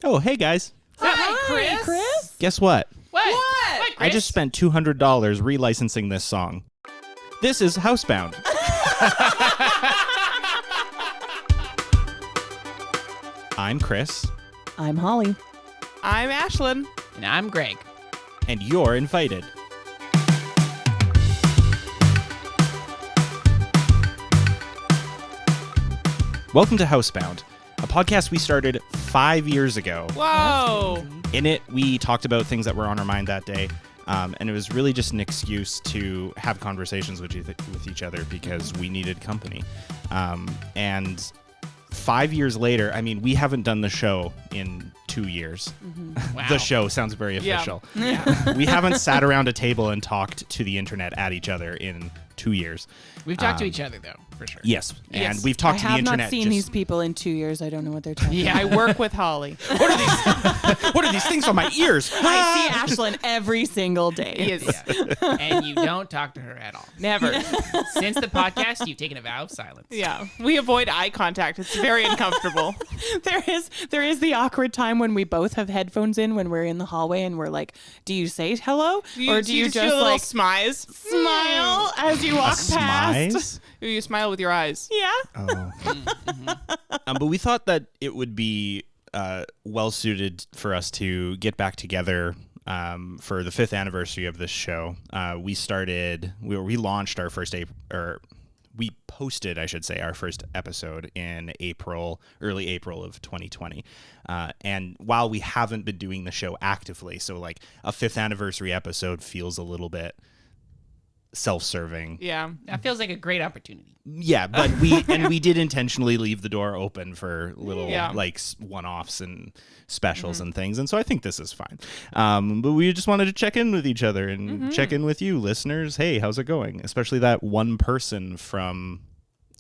Oh, hey guys. Hi, Chris. Guess what? What, I just spent $200 relicensing this song. This is Housebound. I'm Chris, I'm Holly. I'm Ashlyn. And I'm Greg. and you're invited. Welcome to Housebound, a podcast we started 5 years ago. Whoa. In it, we talked about things that were on our mind that day, and it was really just an excuse to have conversations with each other because we needed company. And 5 years later, I mean, we haven't done the show in 2 years. Wow. The show sounds very Yeah. official. Yeah. We haven't sat around a table and talked to the internet at each other in 2 years. We've talked to each other, though, for sure. Yes, and Yes. we've talked to I the have internet. not seen just- these people in 2 years. I don't know what they're talking Yeah. I work with Holly. What are these? What are these things on my ears? about. I see Ashlyn every single day. Yes. Yeah. And you don't talk to her at all. Never. Since the podcast, you've taken a vow of silence. Yeah. We avoid eye contact. It's very uncomfortable. There is the awkward time when we both have headphones in when we're in the hallway and we're like, do you say hello? Or do you do a just little like smize? smile as you walk past? Smize? You smile with your eyes. Yeah. Oh. But we thought that it would be well suited for us to get back together for the 5th anniversary of this show. We launched our first we posted, I should say, our first episode in early April of 2020. And while we haven't been doing the show actively, so like a 5th anniversary episode feels a little bit self-serving. Yeah. That feels like a great opportunity. Yeah, but we did intentionally leave the door open for little Yeah. like one-offs and specials and things, and so I think this is fine. But we just wanted to check in with each other and check in with you, listeners. Hey, how's it going? Especially that one person from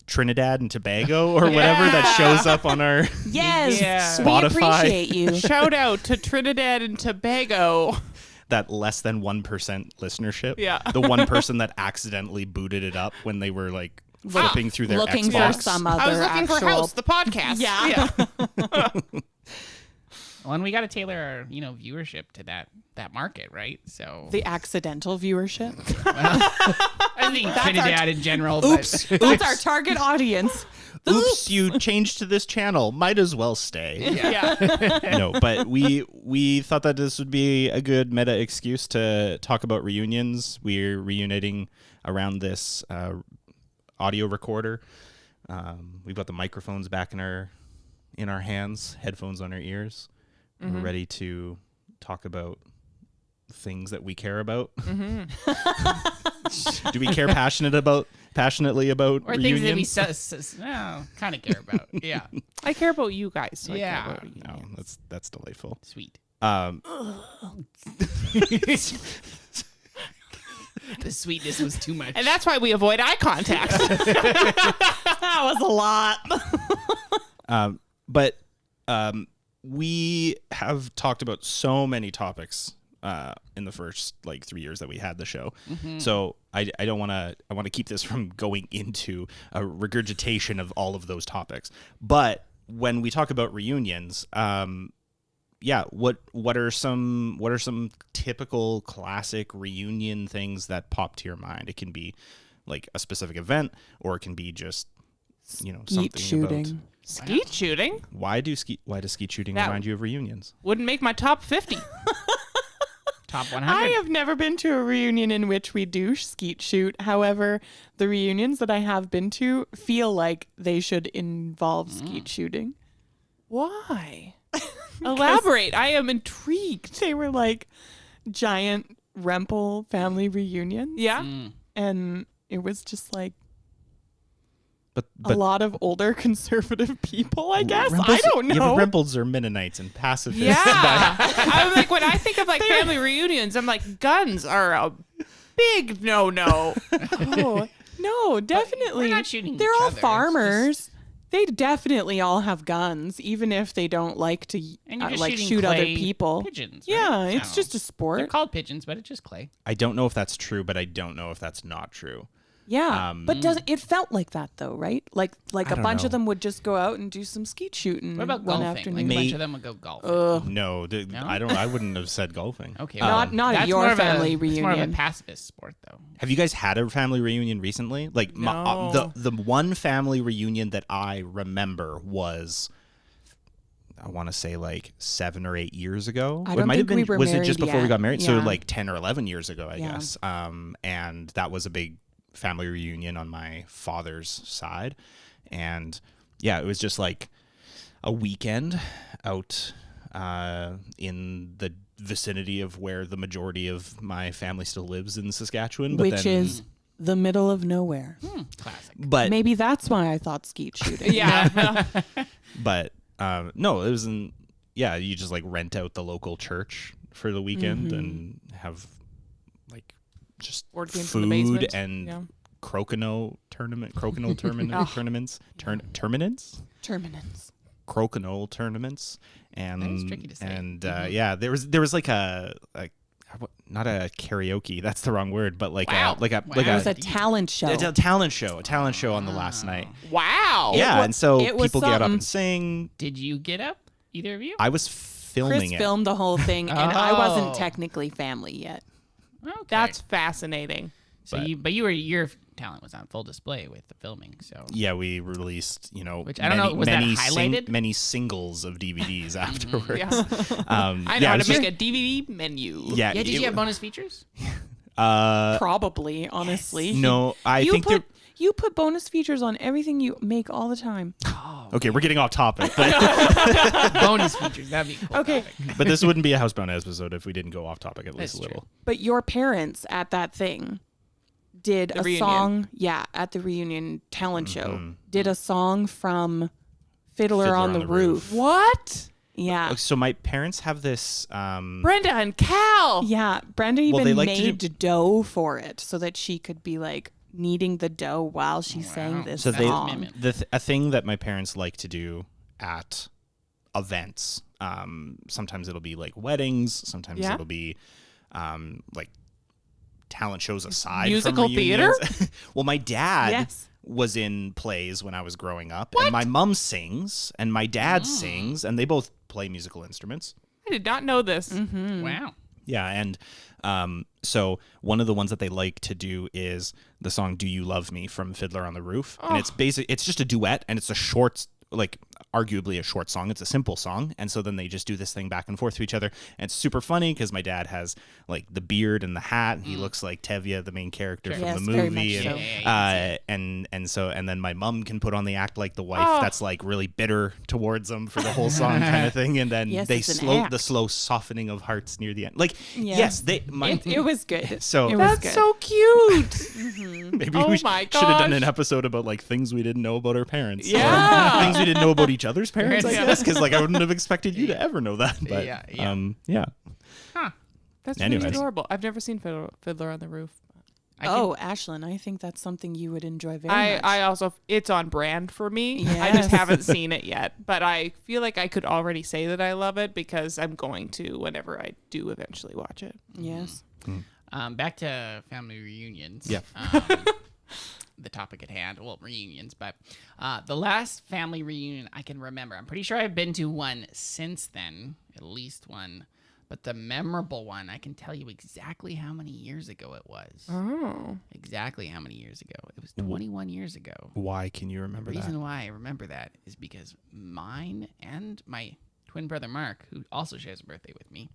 Trinidad and Tobago or whatever that shows up on our Yes. Yeah. We Spotify. appreciate you. Shout out to Trinidad and Tobago. that less than 1% listenership. Yeah. The one person that accidentally booted it up when they were like flipping through their Looking Xbox. for some other I was looking actual. for House, the podcast. Yeah. Well, and we got to tailor our, viewership to that market, right? So The accidental viewership. I think Trinidad in general. Oops. That's our target audience. Oops, you changed to this channel. Might as well stay. Yeah. No, but we thought that this would be a good meta excuse to talk about reunions. We're reuniting around this audio recorder. We've got the microphones back in our hands, headphones on our ears. We're ready to talk about things that we care about. Do we care passionately about or reunions? things that we kind of care about. Yeah. I care about you guys. So I care Yeah. about you. No, that's delightful. Sweet. The sweetness was too much. And that's why we avoid eye contact. That was a lot. But we have talked about so many topics in the first 3 years that we had the show. So I don't want to. I want to keep this from going into a regurgitation of all of those topics. But when we talk about reunions, what are some typical classic reunion things that pop to your mind? It can be like a specific event, or it can be just something shooting. about. Skeet shooting Why does skeet shooting That- remind you of reunions? wouldn't make my top 50. Top 100. I have never been to a reunion in which we do skeet shoot. However, the reunions that I have been to feel like they should involve skeet shooting. Why? Elaborate. I am intrigued. They were like giant Rempel family reunions. Yeah. And it was just like But a lot of older conservative people, I guess. I Rempels- don't know. Yeah, but Rempels are Mennonites and pacifists. Yeah. I'm like, when I think of family reunions, I'm like, guns are a big no-no. Oh, no, definitely. we're not shooting They're each all other. It's farmers. They definitely all have guns, even if they don't like to And you're just shooting shoot other clay people. pigeons, right? Yeah, it's So, just a sport. They're called pigeons, but it's just clay. I don't know if that's true, but I don't know if that's not true. Yeah, but it felt like that though, right? Like I a don't bunch know. of them would just go out and do some skeet shooting What about one golfing? afternoon. Like a bunch May- of them would go golfing. No, I wouldn't have said golfing. Okay, Not at that's your more of family It's more of a reunion. pacifist sport, though. Have you guys had a family reunion recently? Like No. the one family reunion that I remember was, I want to say like 7 or 8 years ago. I It don't might have think we been. were Was it just married before we yet. got married? So Yeah. like 10 or 11 years ago, I Yeah. guess. And that was a big family reunion on my father's side, and yeah, it was just like a weekend out in the vicinity of where the majority of my family still lives in Saskatchewan, but Which then, is the middle of nowhere. Classic. but Maybe that's why I thought skeet shooting. Yeah. But no, it was in, yeah, you just like rent out the local church for the weekend and have like just Board games food in the basement. and Yeah. crokinole tournaments, tournaments, tournaments, crokinole tournaments, and That is tricky to say. and yeah, there was like a not a karaoke, that's the wrong word, but like Wow. a like Wow. It was a a talent show. it's a talent show on the last night. Wow. Yeah, and so it was people get up something. and sing. Did you get up, either of you? I was filming Chris it. filmed the whole thing, and I Oh. wasn't technically family yet. Okay. That's fascinating. so your talent was on full display with the filming. So Yeah, we released, Which, I don't know, was that highlighted? many singles of DVDs afterwards. Yeah. Yeah, I know it how was to just- make a DVD menu. Yeah, did it- you have bonus features? Probably, honestly. No, I you think put you put bonus features on everything you make all the time. okay, we're getting off topic, but, Bonus features. That'd be cool. Okay. topic. but this wouldn't be a Housebound episode if we didn't go off topic at least That's a little. But your parents at that thing did The a reunion. song, at the reunion talent show, did a song from Fiddler on the Roof. What? Yeah. Okay, so my parents have this. Brenda and Cal. Yeah, Brenda even Well, they like to made dough for it so that she could be like kneading the dough while she sang this So they song. a thing that my parents like to do at events. Sometimes it'll be like weddings. Sometimes Yeah. it'll be like talent shows aside Musical from theater? reunions. Well, my dad Yes. was in plays when I was growing up, and my mom sings, and my dad sings, and they both play musical instruments. I did not know this. Wow. Yeah, and so one of the ones that they like to do is the song "Do You Love Me" from Fiddler on the Roof, and it's just a duet, and it's a short, like arguably a short song. It's a simple song, and so then they just do this thing back and forth to each other, and it's super funny because my dad has like the beard and the hat, and he looks like Tevye, the main character from Yes, the very movie, much and, so. and then my mom can put on the act like the wife that's like really bitter towards him for the whole song kind of thing, and then Yes, they it's an slow act. the slow softening of hearts near the end. Like Yeah. yes, It was good. So It was That's good. so cute. maybe Oh we my should have done an gosh. episode about like things we didn't know about our parents. Or Yeah. things we didn't know about each other's parents, I Yeah. guess, because like I wouldn't have expected you to ever know that. But Yeah. yeah. That's Anyways. really adorable. I've never seen Fiddler on the Roof. Ashlyn, I think that's something you would enjoy very much. I also, it's on brand for me. I Yes. just haven't seen it yet. But I feel like I could already say that I love it because I'm going to whenever I do eventually watch it. Yes. Back to family reunions. Yeah. The topic at hand. Well, reunions, but the last family reunion I can remember. I'm pretty sure I've been to one since then, at least one. But the memorable one, I can tell you exactly how many years ago it was. Oh. Exactly how many years ago. It was 21 years ago. Why can you remember The that? reason why I remember that is because mine and my twin brother Mark, who also shares a birthday with me,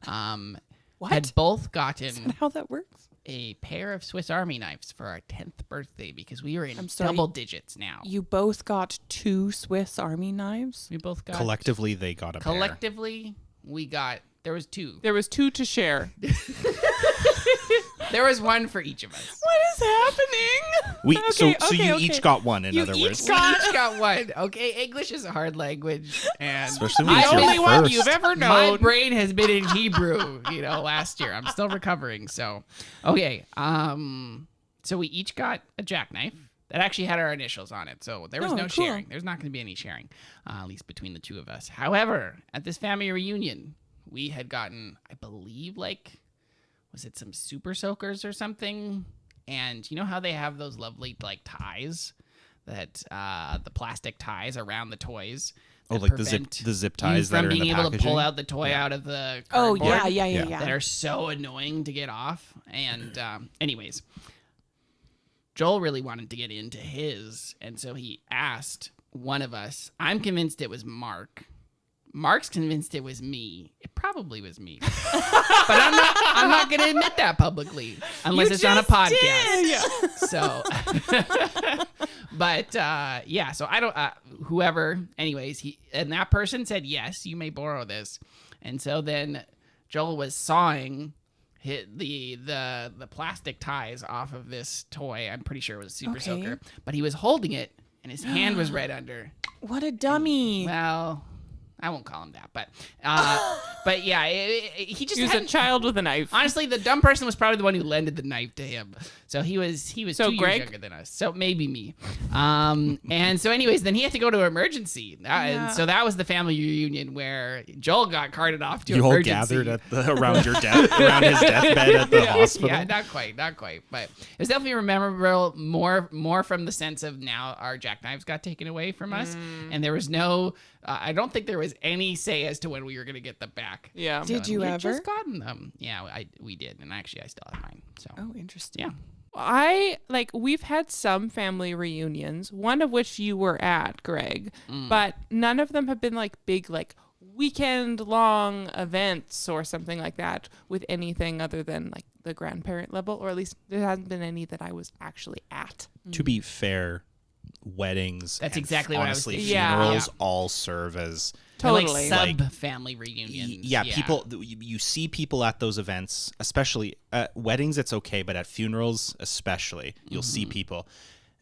had both gotten How that works? a pair of Swiss Army knives for our 10th birthday because we were in I'm sorry. double digits now. You both got 2 Swiss Army knives? We both got Collectively, they got a pair. collectively we got there was 2. There was 2 to share. There was one for each of us. What is happening? We so Okay, you okay. each got one. In You other each words, We each got one. Okay, English is a hard language, and especially when The it's your only one first. you've ever my known. brain has been in Hebrew, last year. I'm still recovering. So, okay. So we each got a jackknife that actually had our initials on it. So there was Oh, no cool. sharing. There's not going to be any sharing, at least between the two of us. However, at this family reunion, we had gotten, I believe, was it some super soakers or something? And you know how they have those lovely like ties that the plastic ties around the toys. Oh, that like the prevent zip you ties that from are in being the able to pull packaging? out the toy out of the Oh, cardboard yeah. that are so annoying to get off. And anyways, Joel really wanted to get into his, and so he asked one of us. I'm convinced it was Mark. Mark's convinced it was me. It probably was me, but I'm not going to admit that publicly unless it's on a podcast. So, but yeah. So I don't. Whoever. Anyways, and that person said yes, you may borrow this, and so then Joel was sawing the plastic ties off of this toy. I'm pretty sure it was Super Soaker, but he was holding it and his hand was right under. What a dummy. Well, I won't call him that, but yeah, he just He was a child with a knife. honestly, the dumb person was probably the one who lended the knife to him. So he was So 2 Greg? years younger than us. So maybe me. And so anyways, then he had to go to emergency. And so that was the family reunion where Joel got carted off to You all emergency. gathered around his deathbed at the hospital. Yeah, not quite. But it was definitely memorable more from the sense of now our jackknives got taken away from us. And there was no, I don't think there was any say as to when we were going to get them back. Yeah. Did you We had ever? just gotten them. Yeah, we did. And actually, I still have mine. So, Oh, interesting. yeah. We've had some family reunions, one of which you were at, Greg, but none of them have been like big, like weekend long events or something like that with anything other than like the grandparent level, or at least there hasn't been any that I was actually at. To be fair, weddings. That's and exactly what I was honestly, thinking. funerals Yeah. all serve as They're Totally. like sub-family reunions. yeah, people. You see people at those events, especially at weddings. It's okay, but at funerals, especially, you'll see people,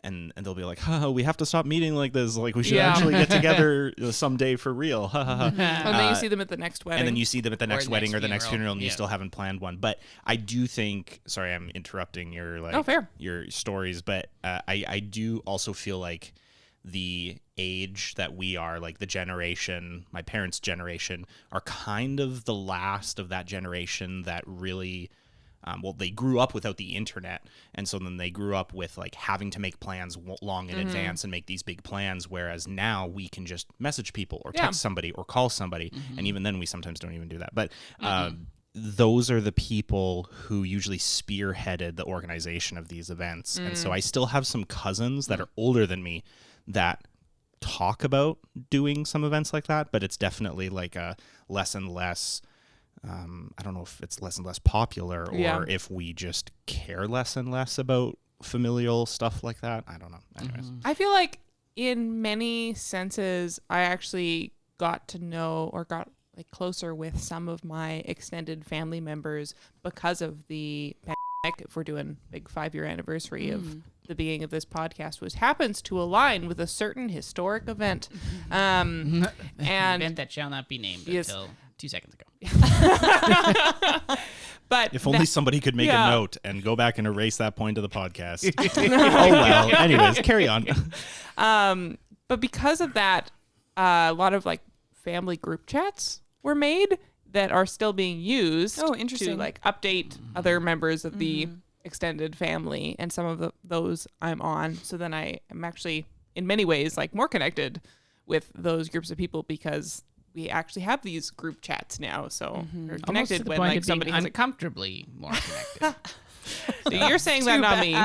and they'll be like, "Oh, we have to stop meeting like this. Like we should Yeah. actually get together someday for real." Ha ha ha. And then you see them at the next wedding. And then you see them at the next the wedding next or the next funeral. funeral, and you Yeah. still haven't planned one. But I do think, sorry, I'm interrupting your Oh, fair. your stories, but I do also feel like the age that we are, like the generation, my parents' generation, are kind of the last of that generation that really. They grew up without the internet, and so then they grew up with like having to make plans long in advance and make these big plans, whereas now we can just message people or text somebody or call somebody, and even then we sometimes don't even do that. But those are the people who usually spearheaded the organization of these events, and so I still have some cousins that are older than me that talk about doing some events like that, but it's definitely like a less and less. I don't know if it's less and less popular or if we just care less and less about familial stuff like that. I don't know. Anyways. I feel like in many senses, I actually got to know or got like closer with some of my extended family members because of the pandemic. If we're doing big 5-year anniversary of the beginning of this podcast, which happens to align with a certain historic event. An And event that shall not be named Yes. until 2 seconds ago. but If only that- somebody could make yeah. a note and go back and erase that point of the podcast. Oh well. Anyways, carry on. But because of that, a lot of like family group chats were made that are still being used. Oh, interesting. To like update other members of the extended family, and some of those I'm on. So then I am actually in many ways like more connected with those groups of people because we actually have these group chats now. So we're Almost connected to the when point like of being somebody has a uncomfortably more connected So you're saying that, not me.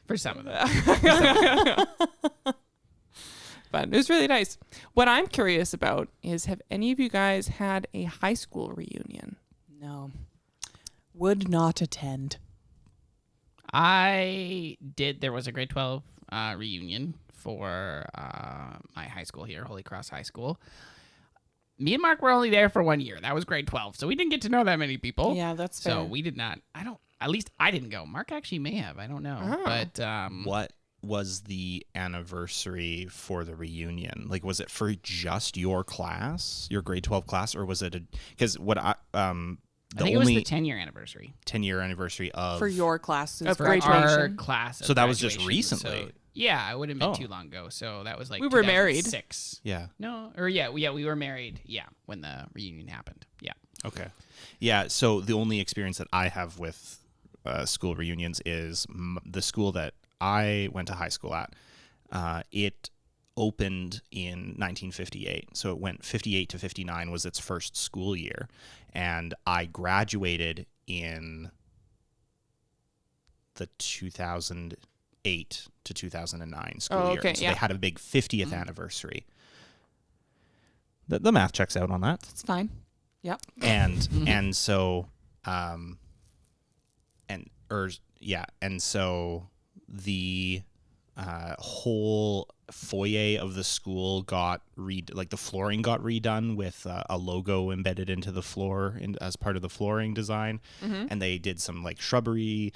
for some of them. But it was really nice. What I'm curious about is, have any of you guys had a high school reunion? No. Would not attend. I did. There was a grade 12 reunion for my high school here, Holy Cross High School. Me and Mark were only there for 1 year. That was grade 12. So we didn't get to know that many people. Yeah, that's So fair. we did not. At least I didn't go. Mark actually may have. I don't know. But What was the anniversary for the reunion? Like, was it for just your class, your grade 12 class, or was it because what I think it was the 10-year anniversary 10-year anniversary of For your classes. Of for graduation. our class. of So that was just graduation. recently? So, yeah, it wouldn't have been Oh. too long ago. So that was like We were married. 2006. Yeah. No, or yeah, we were married. Yeah, when the reunion happened. Yeah. Okay. Yeah. So the only experience that I have with school reunions is the school that I went to high school at. It opened in 1958, so it went 58 to 59 was its first school year, and I graduated in the 2008 to 2009 school year. So they had a big 50th anniversary. The math checks out on that. It's fine. Yep. And so the whole foyer of the school got the flooring got redone with a logo embedded into the floor as part of the flooring design. And they did some like shrubbery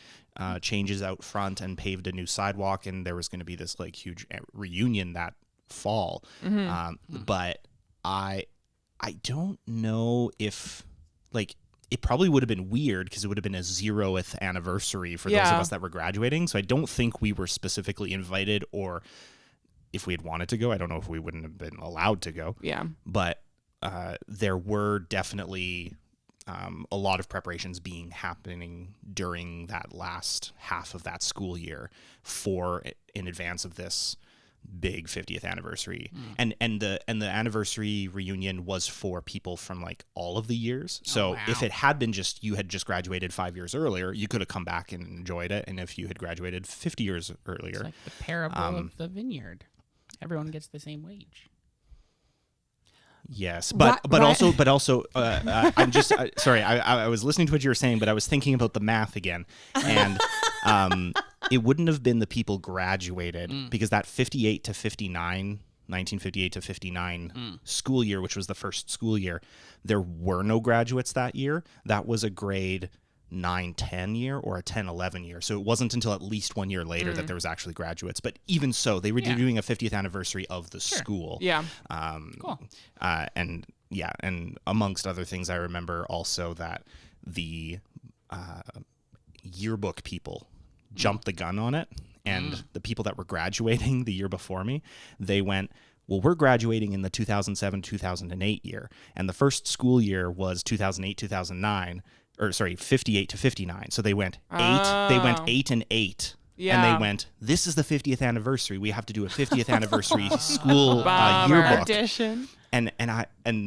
changes out front and paved a new sidewalk, and there was going to be this like huge reunion that fall. But I don't know if like it probably would have been weird because it would have been a 0th anniversary for those of us that were graduating. So I don't think we were specifically invited, or if we had wanted to go, I don't know if we wouldn't have been allowed to go. Yeah. But there were definitely a lot of preparations happening during that last half of that school year in advance of this big 50th anniversary. And the anniversary reunion was for people from like all of the years. So if it had been just you had just graduated 5 years earlier, you could have come back and enjoyed it. And if you had graduated 50 years earlier, it's like the parable of the vineyard. Everyone gets the same wage. Yes, but also, I'm just sorry. I was listening to what you were saying, but I was thinking about the math again, and it wouldn't have been the people graduated because that 1958 to 59 school year, which was the first school year, there were no graduates that year. That was a grade 9-10 year or a 10-11 year. So it wasn't until at least 1 year later that there was actually graduates. But even so, they were doing a 50th anniversary of the school. Yeah. Cool. And amongst other things, I remember also that the yearbook people jumped the gun on it. And the people that were graduating the year before me, they went, well, we're graduating in the 2007-2008 year. And the first school year was 2008-2009. Or sorry, 58 to 59. So they went 8. They went 8 and 8. Yeah. And they went, this is the 50th anniversary. We have to do a 50th anniversry school Bummer. yearbook. Edition. And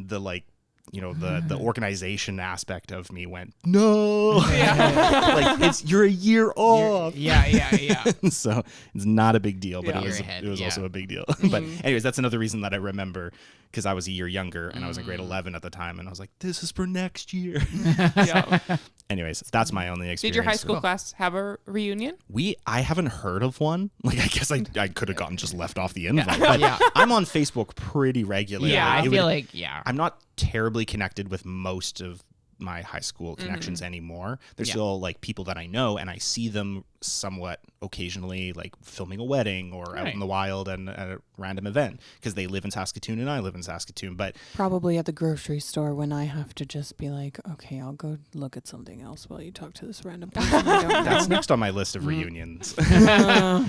the like, you know, the organization aspect of me went, no. Like you're a year off. Yeah. So it's not a big deal, but Yeah. it was also a big deal. But anyways, that's another reason that I remember, because I was a year younger and I was in grade 11 at the time, and I was like, this is for next year. Yeah. Anyways, that's my only experience. Did your high school class have a reunion? I haven't heard of one. Like, I guess I could have gotten just left off the invite. But I'm on Facebook pretty regularly. Yeah, I feel like I'm not terribly connected with most of my high school connections anymore. There's still like people that I know, and I see them somewhat occasionally, like filming a wedding or out in the wild and at a random event, because they live in Saskatoon and I live in Saskatoon. But probably at the grocery store when I have to just be like, okay, I'll go look at something else while you talk to this random person. I don't know. That's next on my list of reunions.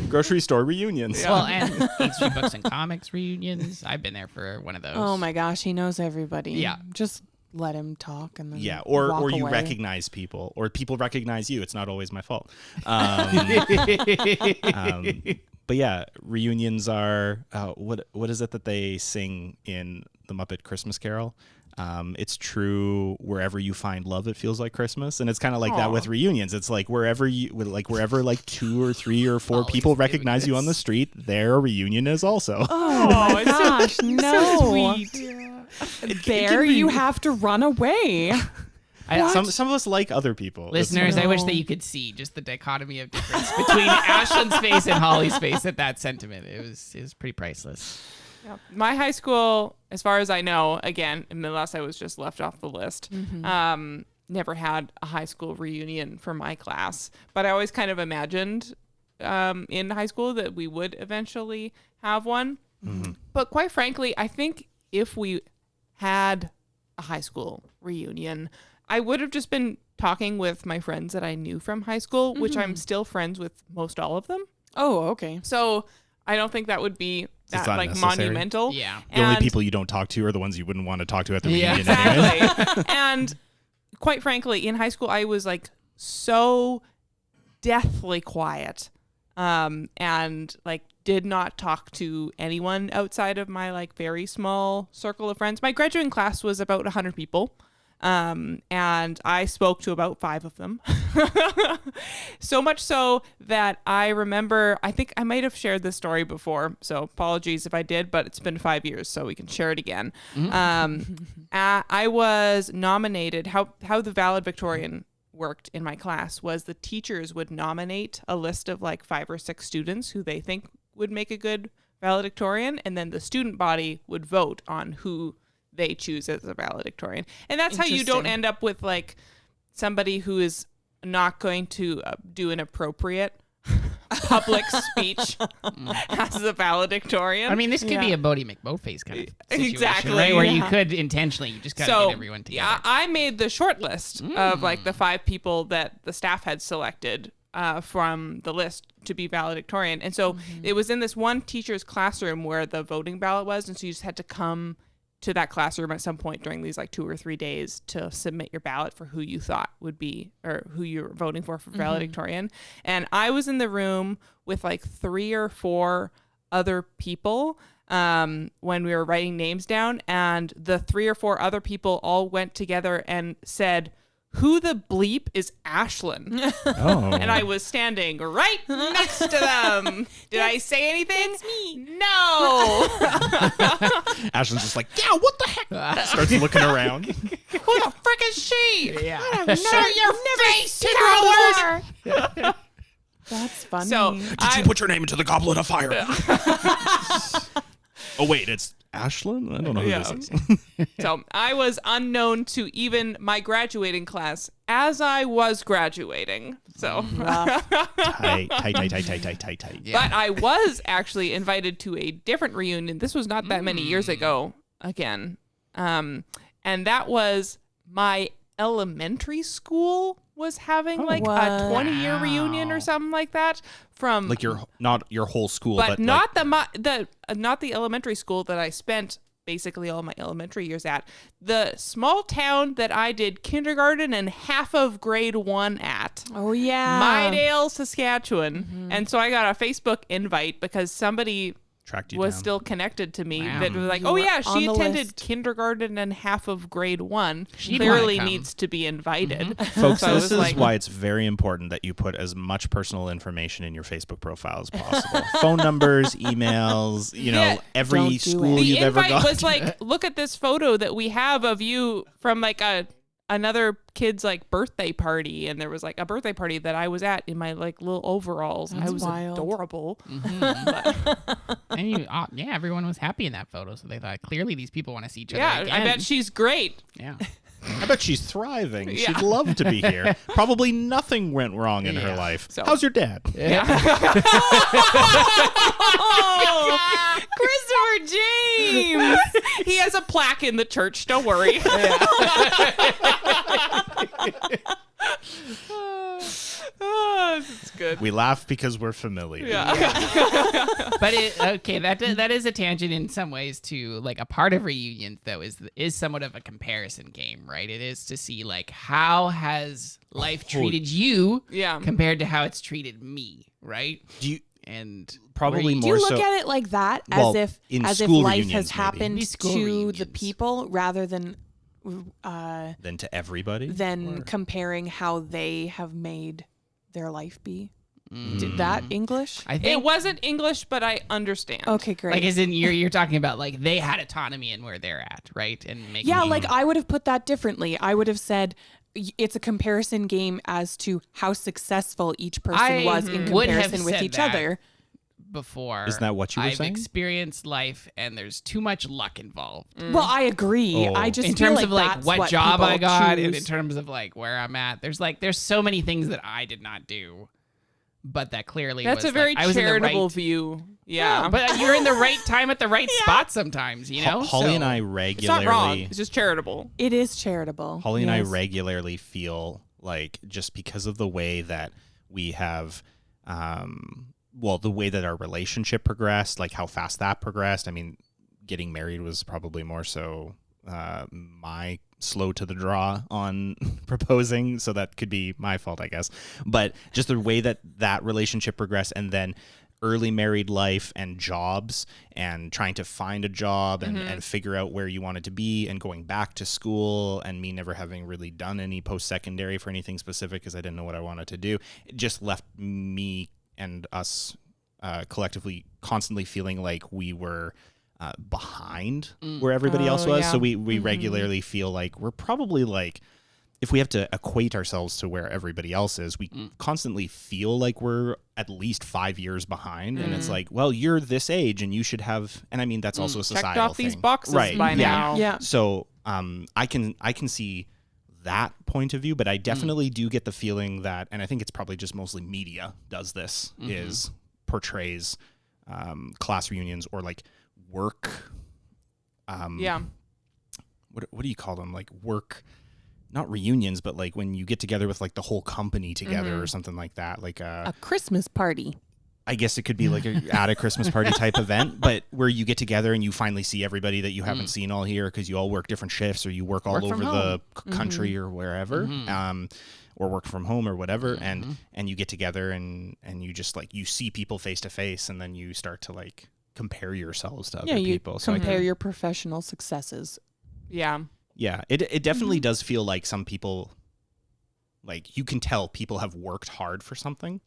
Grocery store reunions. Well, and H3 Books and Comics reunions. I've been there for one of those. Oh my gosh, he knows everybody. Yeah. Just let him talk and then or you away. recognize people, or people recognize you. It's not always my fault. But yeah, reunions are what is it that they sing in the Muppet Christmas Carol? It's true, wherever you find love, it feels like Christmas. And it's kind of like that with reunions. It's like wherever like 2 or 3 or 4 people recognize you on the street, their reunion is also. Oh my gosh, no. So sweet. Bear, you have to run away. Some of us like other people. Listeners, I wish that you could see just the dichotomy of difference between Ashlyn's face and Holly's face at that sentiment. It was pretty priceless. Yeah. My high school, as far as I know, again, unless I was just left off the list, never had a high school reunion for my class. But I always kind of imagined in high school that we would eventually have one. But quite frankly, I think if we had a high school reunion, I would have just been talking with my friends that I knew from high school, which I'm still friends with most all of them. Oh, okay. So I don't think that would be that like necessary. monumental. Yeah. The only people you don't talk to are the ones you wouldn't want to talk to at the reunion anyway. Exactly. And quite frankly, in high school, I was like so deathly quiet. And like did not talk to anyone outside of my like very small circle of friends. My graduating class was about 100 people. And I spoke to about 5 of them. So much so that I remember, I think I might have shared this story before, so apologies if I did, but it's been 5 years, so we can share it again. I was nominated, how the valedictorian worked in my class was the teachers would nominate a list of like 5 or 6 students who they think would make a good valedictorian, and then the student body would vote on who they choose as a valedictorian. And that's how you don't end up with like somebody who is not going to do an appropriate public speech as a valedictorian. I mean, this could be a Bodie McBoatface kind of situation, exactly, right? Where you could intentionally, you just got to get everyone together. Yeah, I made the short list of like the 5 people that the staff had selected from the list to be valedictorian. And so it was in this one teacher's classroom where the voting ballot was. And so you just had to come to that classroom at some point during these like 2 or 3 days to submit your ballot for who you thought would be, or who you're voting for valedictorian. And I was in the room with like 3 or 4 other people when we were writing names down, and the 3 or 4 other people all went together and said, "Who the bleep is Ashlyn?" Oh. And I was standing right next to them. Did I say anything? It's me. No. Ashlyn's just like, yeah, what the heck? Starts looking around. Who the frick is she? Yeah. Show your face, coward! That's funny. So Did you put your name into the goblet of fire? Oh, wait, it's Ashlyn? I don't know who this is. So I was unknown to even my graduating class as I was graduating. So, Tight. Yeah. but I was actually invited to a different reunion. This was not that many years ago again. And that was my elementary school was having like a 20-year reunion or something like that from Like not your whole school, but not not the elementary school that I spent basically all my elementary years at. The small town that I did kindergarten and half of grade 1 at. Oh, yeah. Mydale, Saskatchewan. And so I got a Facebook invite because somebody tracked you was down. still connected to me Wow. that was like, You oh were yeah, on she the attended list. kindergarten and half of grade 1. She'd Clearly wanna come. needs to be invited. Folks, So I this was is like- why it's very important that you put as much personal information in your Facebook profile as possible. Phone numbers, emails, Yeah. every Don't do school it. you've The ever invite gone was to. like, look at this photo that we have of you from like another kid's like birthday party, and there was like a birthday party that I was at in my like little overalls. That's I was wild. adorable. And everyone was happy in that photo, so they thought clearly these people want to see each other Yeah, again. I bet she's great. Yeah. I bet she's thriving. Yeah. She'd love to be here. Probably nothing went wrong in her Yeah. life. So- How's your dad? Oh, Christopher James. He has a plaque in the church. Don't worry. It's good. We laugh because we're familiar. Yeah. But that is a tangent in some ways too. Like a part of reunions though is somewhat of a comparison game, right? It is to see like how has life treated you Yeah. compared to how it's treated me, right? Do you And probably where you- Do more you look so at it like that, Well, as if school life reunions, has maybe. happened These school to the reunions. people rather than than to everybody? comparing how they have made their life be? Mm. Did that English? I It think wasn't English, but I understand. Okay, great. like as in you're talking about like they had autonomy in where they're at, right? And making Yeah, like I would have put that differently. I would have said it's a comparison game as to how successful each person I was in would have comparison with said each that. other. before. Isn't that what you were I've saying? experienced life, and there's too much luck involved. Well, I agree. Oh. I just In feel terms like of like that's what job I people got, and in choose. terms of like where I'm at, there's so many things that I did not do, but that clearly That's was a very like, I was in the charitable right, view. Yeah. but you're in the right time at the right spot sometimes, you know. Holly and So- I it's not wrong. regularly It's just charitable. It is charitable. Holly and I Yes. regularly feel like just because of the way that we have the way that our relationship progressed, like how fast that progressed. I mean, getting married was probably more so my slow to the draw on proposing, so that could be my fault, I guess. But just the way that relationship progressed, and then early married life and jobs and trying to find a job and figure out where you wanted to be and going back to school, and me never having really done any post-secondary for anything specific because I didn't know what I wanted to do. It just left me and us collectively constantly feeling like we were behind where everybody else was. Yeah. So we regularly feel like we're probably like, if we have to equate ourselves to where everybody else is, we constantly feel like we're at least 5 years behind. And it's like, well, you're this age and you should have, and I mean, that's also a societal Checked off thing. these boxes Right. by Yeah. now. Yeah. So I can see that point of view, but I definitely do get the feeling that, and I think it's probably just mostly media does this, is portrays class reunions or like work. Yeah. What do you call them? Like work, not reunions, but like when you get together with like the whole company together or something like that. Like A Christmas party. I guess it could be like at a Christmas party type event, but where you get together and you finally see everybody that you haven't seen all year because you all work different shifts or you work all over the country or wherever, or work from home or whatever. And you get together and you just like, you see people face to face, and then you start to like compare yourselves to other people. So compare your professional successes. Yeah. yeah, it definitely does feel like some people, like you can tell people have worked hard for something.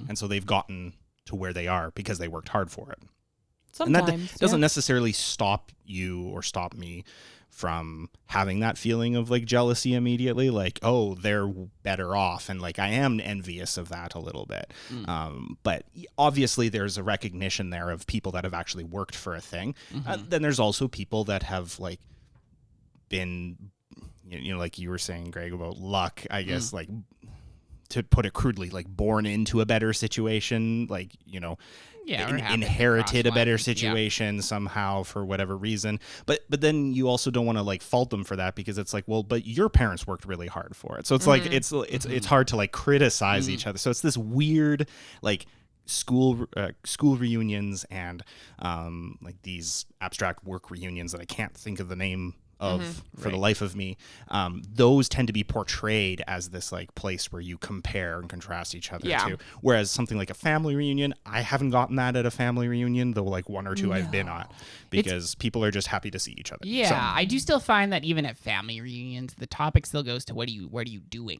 And so they've gotten to where they are because they worked hard for it. Sometimes. And that doesn't necessarily stop you or stop me from having that feeling of like jealousy immediately. Like, oh, they're better off. And like, I am envious of that a little bit. But obviously there's a recognition there of people that have actually worked for a thing. Then there's also people that have like been, you know, like you were saying, Greg, about luck, I guess, like, to put it crudely, like born into a better situation, like, you know, inherited a better situation somehow for whatever reason. But then you also don't want to like fault them for that, because it's like, well, but your parents worked really hard for it. So it's like, it's hard to like criticize each other. So it's this weird, like, school reunions and like these abstract work reunions that I can't think of the name of for the life of me. Those tend to be portrayed as this like place where you compare and contrast each other to. Whereas something like a family reunion, I haven't gotten that at a family reunion, though like one or two I've been on, because people are just happy to see each other. Yeah, So, I do still find that even at family reunions, the topic still goes to what are you doing?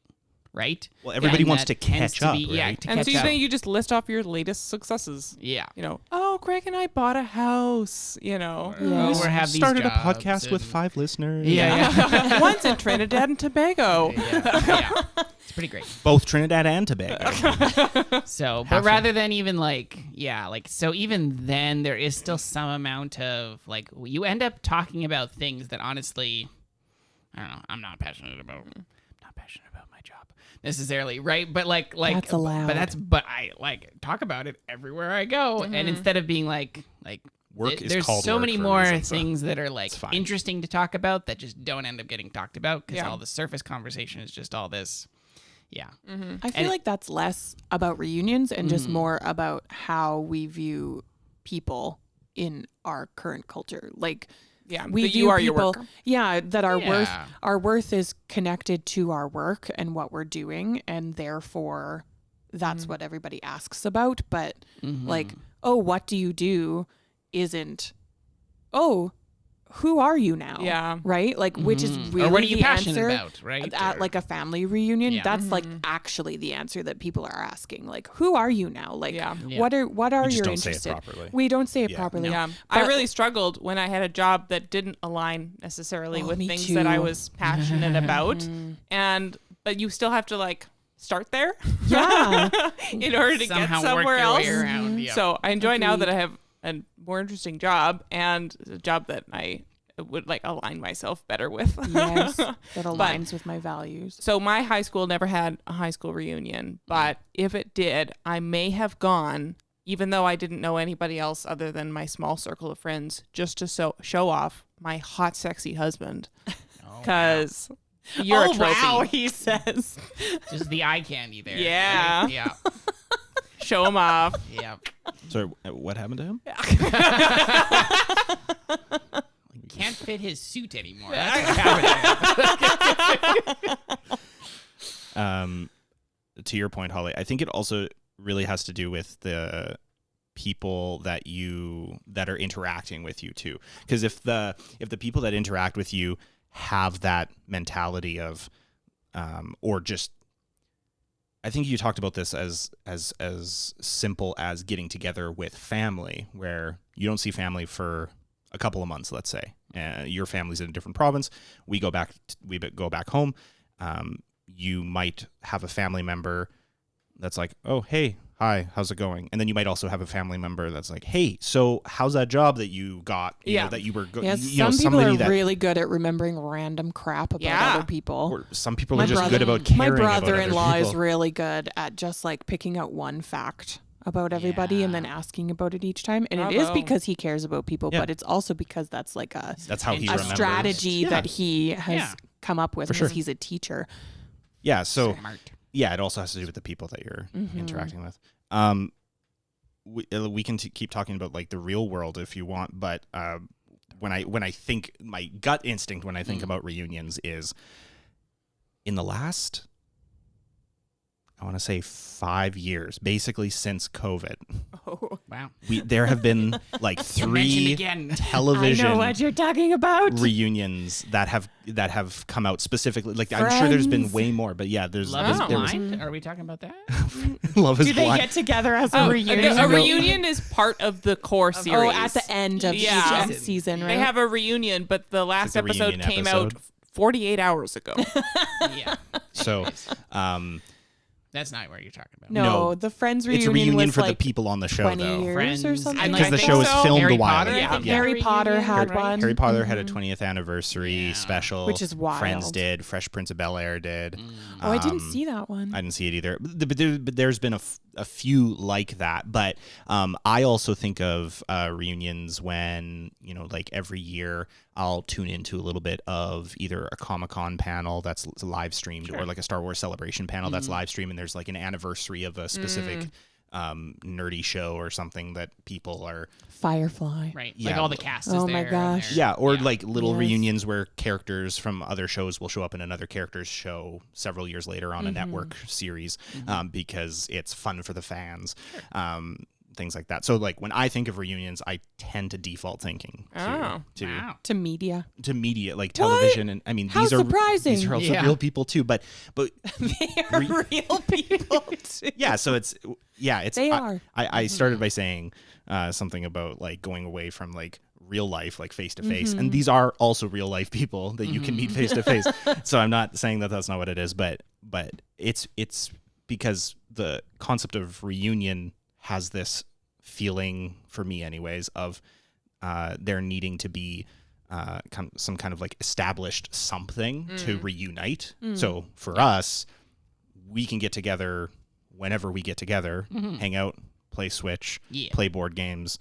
Right? well, everybody And wants that to tends catch up, be- yeah, right? to And so catch you up. think you just list off your latest successes. Yeah. You know, oh, Greg and I bought a house, you know. Yeah. Or have these Started a jobs podcast with and- 5 listeners. Yeah. One's in Trinidad and Tobago. yeah. It's pretty great. Both Trinidad and Tobago. So, but rather than even like, so even then there is still some amount of like, you end up talking about things that honestly, I don't know, I'm not passionate about my job necessarily, right? But like That's allowed. but I like talk about it everywhere I go. And instead of being like Work is there's called so work many for a more reason, so things that are like it's fine. interesting to talk about that just don't end up getting talked about because Yeah. all the surface conversation is just all this. Yeah. I feel like that's less about reunions and just more about how we view people in our current culture. Like, Yeah, we that view you are your people, work. yeah, that Yeah. our worth is connected to our work and what we're doing, and therefore that's what everybody asks about. But like, oh, what do you do? Isn't, oh, who are you now? Yeah. Right? Like, which is really Or what are you the passionate answer about, right? at Or- like a family reunion. Yeah. That's like actually the answer that people are asking. Like, who are you now? Like, Yeah. what are We just your don't say it interested? properly. We don't say it Yeah. properly. Yeah, I But- really struggled when I had a job that didn't align necessarily with me things that I too. was passionate about, but you still have to like start there, Yeah. in order to Somehow get work somewhere your else. way around. Yeah. So I enjoy now that Agreed. I have a more interesting job and a job that I would like align myself better with. Yes, that aligns with my values. So my high school never had a high school reunion, but if it did, I may have gone, even though I didn't know anybody else other than my small circle of friends, just to show off my hot, sexy husband. Because you're a trophy. He says. Just the eye candy there. Yeah. right? Yeah. Show him off. Yeah. So what happened to him? can't fit his suit anymore. That's what's happening. To your point, Holly, I think it also really has to do with the people that are interacting with you too. Because if the people that interact with you have that mentality of, or just, I think you talked about this as simple as getting together with family, where you don't see family for a couple of months, let's say. Your family's in a different province. We go back home. You might have a family member that's like, oh, hey, hi, how's it going? And then you might also have a family member that's like, hey, so how's that job that you got? You know, that you were some people are really good at remembering random crap about other people. Or some people are just good about caring My about brother-in-law other is people. really good at just like picking out one fact about everybody and then asking about it each time. And it is because he cares about people, but it's also because that's like that's how he a remembers. strategy that he has come up with because he's a teacher. Yeah, so Smart. yeah, it also has to do with the people that you're interacting with. We can keep talking about like the real world if you want, but when I think, my gut instinct when I think about reunions is, in the last, I want to say 5 years, basically since COVID. Oh, wow. There have been like 3 television I know what you're talking about. reunions that have come out specifically. Like I'm sure there's been way more, but yeah, there's Love is there was- Blind. Are we talking about that? Love is Do they Blind. get together as a reunion? A reunion is part of the core series. Oh, at the end of each season, right? They have a reunion, but the last It's like a episode reunion came episode. out 48 hours ago. Yeah. So, That's not what you're talking about. No, the Friends reunion it's a reunion was for like the people on the show, 20 though. years Friends, or something. and Because I the think show was so. filmed Harry a while Potter, ago. I think, Yeah. Harry Potter had one. Harry Potter had a 20th anniversary Yeah. special, Which is wild. Friends did, Fresh Prince of Bel-Air did. Oh, I didn't see that one. I didn't see it either. But there's been a few like that. But I also think of reunions when, like every year I'll tune into a little bit of either a Comic-Con panel that's live streamed or like a Star Wars Celebration panel that's live streamed, and there's like an anniversary of a specific nerdy show or something that people are. Firefly. Right. Yeah. Like all the cast is Oh there. my and gosh. they're- Yeah, or like little Yes. reunions where characters from other shows will show up in another character's show several years later on a network series because it's fun for the fans, things like that. So like when I think of reunions, I tend to default thinking Wow. To media. to media, like television, and I mean How these are surprising. also Yeah. real people too. But They are real people too. yeah, so it's They are. I started by saying something about like going away from like real life, like face to face, and these are also real life people that you can meet face to face. So I'm not saying that that's not what it is, but it's because the concept of reunion has this feeling, for me anyways, of there needing to be some kind of like established something to reunite. So for us, we can get together whenever we get together, hang out, play Switch, play board games,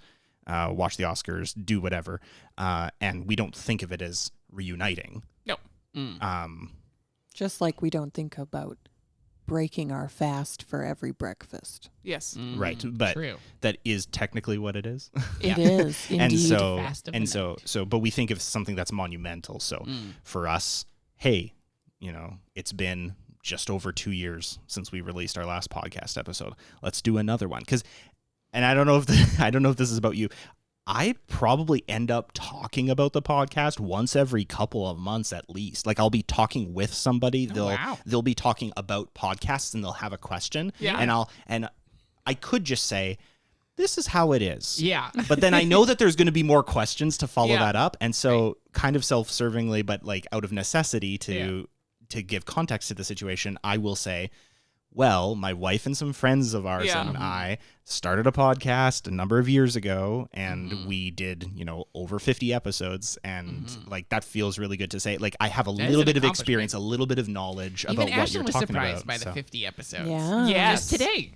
watch the Oscars, do whatever, and we don't think of it as reuniting. No. Just like we don't think about breaking our fast for every breakfast. Yes. Right, but True. that is technically what it is. It is, indeed. and so Fast of and the so but we think of something that's monumental. So for us, hey, it's been just over 2 years since we released our last podcast episode. Let's do another one, and I don't know if this is about you. I probably end up talking about the podcast once every couple of months at least. Like I'll be talking with somebody. They'll be talking about podcasts and they'll have a question. Yeah. And I could just say, this is how it is. Yeah. But then I know that there's going to be more questions to follow Yeah. that up. And so kind of self-servingly, but like out of necessity to give context to the situation, I will say, well, my wife and some friends of ours and I started a podcast a number of years ago, and we did, over 50 episodes, and like that feels really good to say. Like I have a little bit of experience, a little bit of knowledge Even about what Ashton you're was talking surprised about. by the 50 episodes. Yeah. Yes. Just today.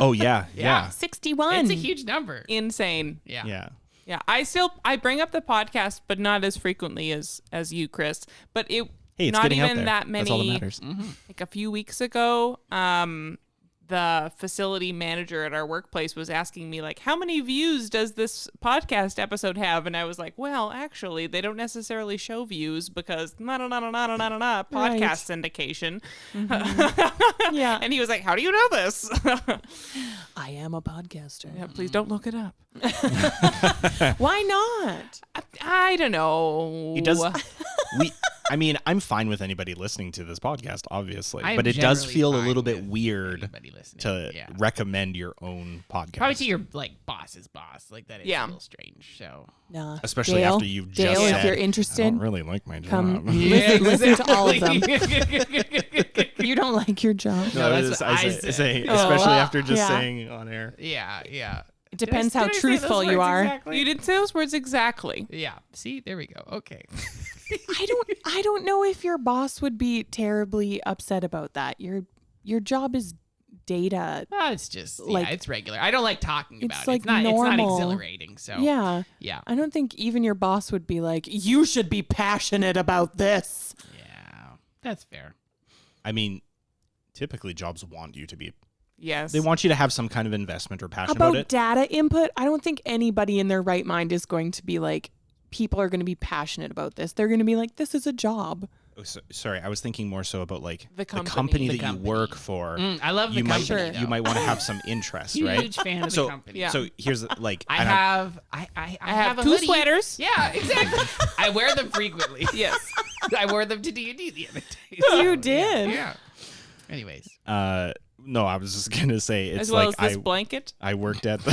Oh yeah, yeah, 61. It's a huge number. Insane. Yeah. yeah. Yeah. I bring up the podcast, but not as frequently as you, Chris. But it Hey, it's not getting out even there. that many. That's all that matters. Like a few weeks ago, the facility manager at our workplace was asking me like, how many views does this podcast episode have? And I was like, well, actually, they don't necessarily show views because podcast syndication. Yeah. And he was like, how do you know this? I am a podcaster. Yeah, please don't look it up. Why not? I don't know. It does. I mean, I'm fine with anybody listening to this podcast, obviously, I'm but it does generally feel a fine little bit with weird anybody listening. to Yeah. recommend your own podcast. Probably to your like boss's boss. Like that is Yeah. a little strange. So Nah. Especially Dale, after you've Dale, just if said, you're I interested, don't really like my job. come listen to all of them. You don't like your job. No, that's it is, what I I say, said. especially well, after just yeah. saying on air. yeah. It depends how Did I say truthful those you words are. exactly? You didn't say those words exactly. Yeah. See, there we go. Okay. I don't know if your boss would be terribly upset about that. Your job is data. It's just Like, it's regular. I don't like talking it's about like it. It's not normal. exhilarating. So Yeah. yeah. I don't think even your boss would be like, you should be passionate about this. Yeah. That's fair. I mean, typically jobs want you to be. Yes. They want you to have some kind of investment or passion About about it. data input, I don't think anybody in their right mind is going to be like, people are going to be passionate about this. They're going to be like, this is a job. Oh, sorry, I was thinking more so about like The company. company The that company. you work for. I love the You might company. Sure. you might want to have some interest, Huge right? fan of So- the company. Yeah. So here's like I and have I have a two hoodie. sweaters. Yeah, exactly. I wear them frequently. Yes. I wore them to D&D the other day. You did? Yeah. Anyways. no, I was just gonna say it's As well like as this blanket. I worked at the.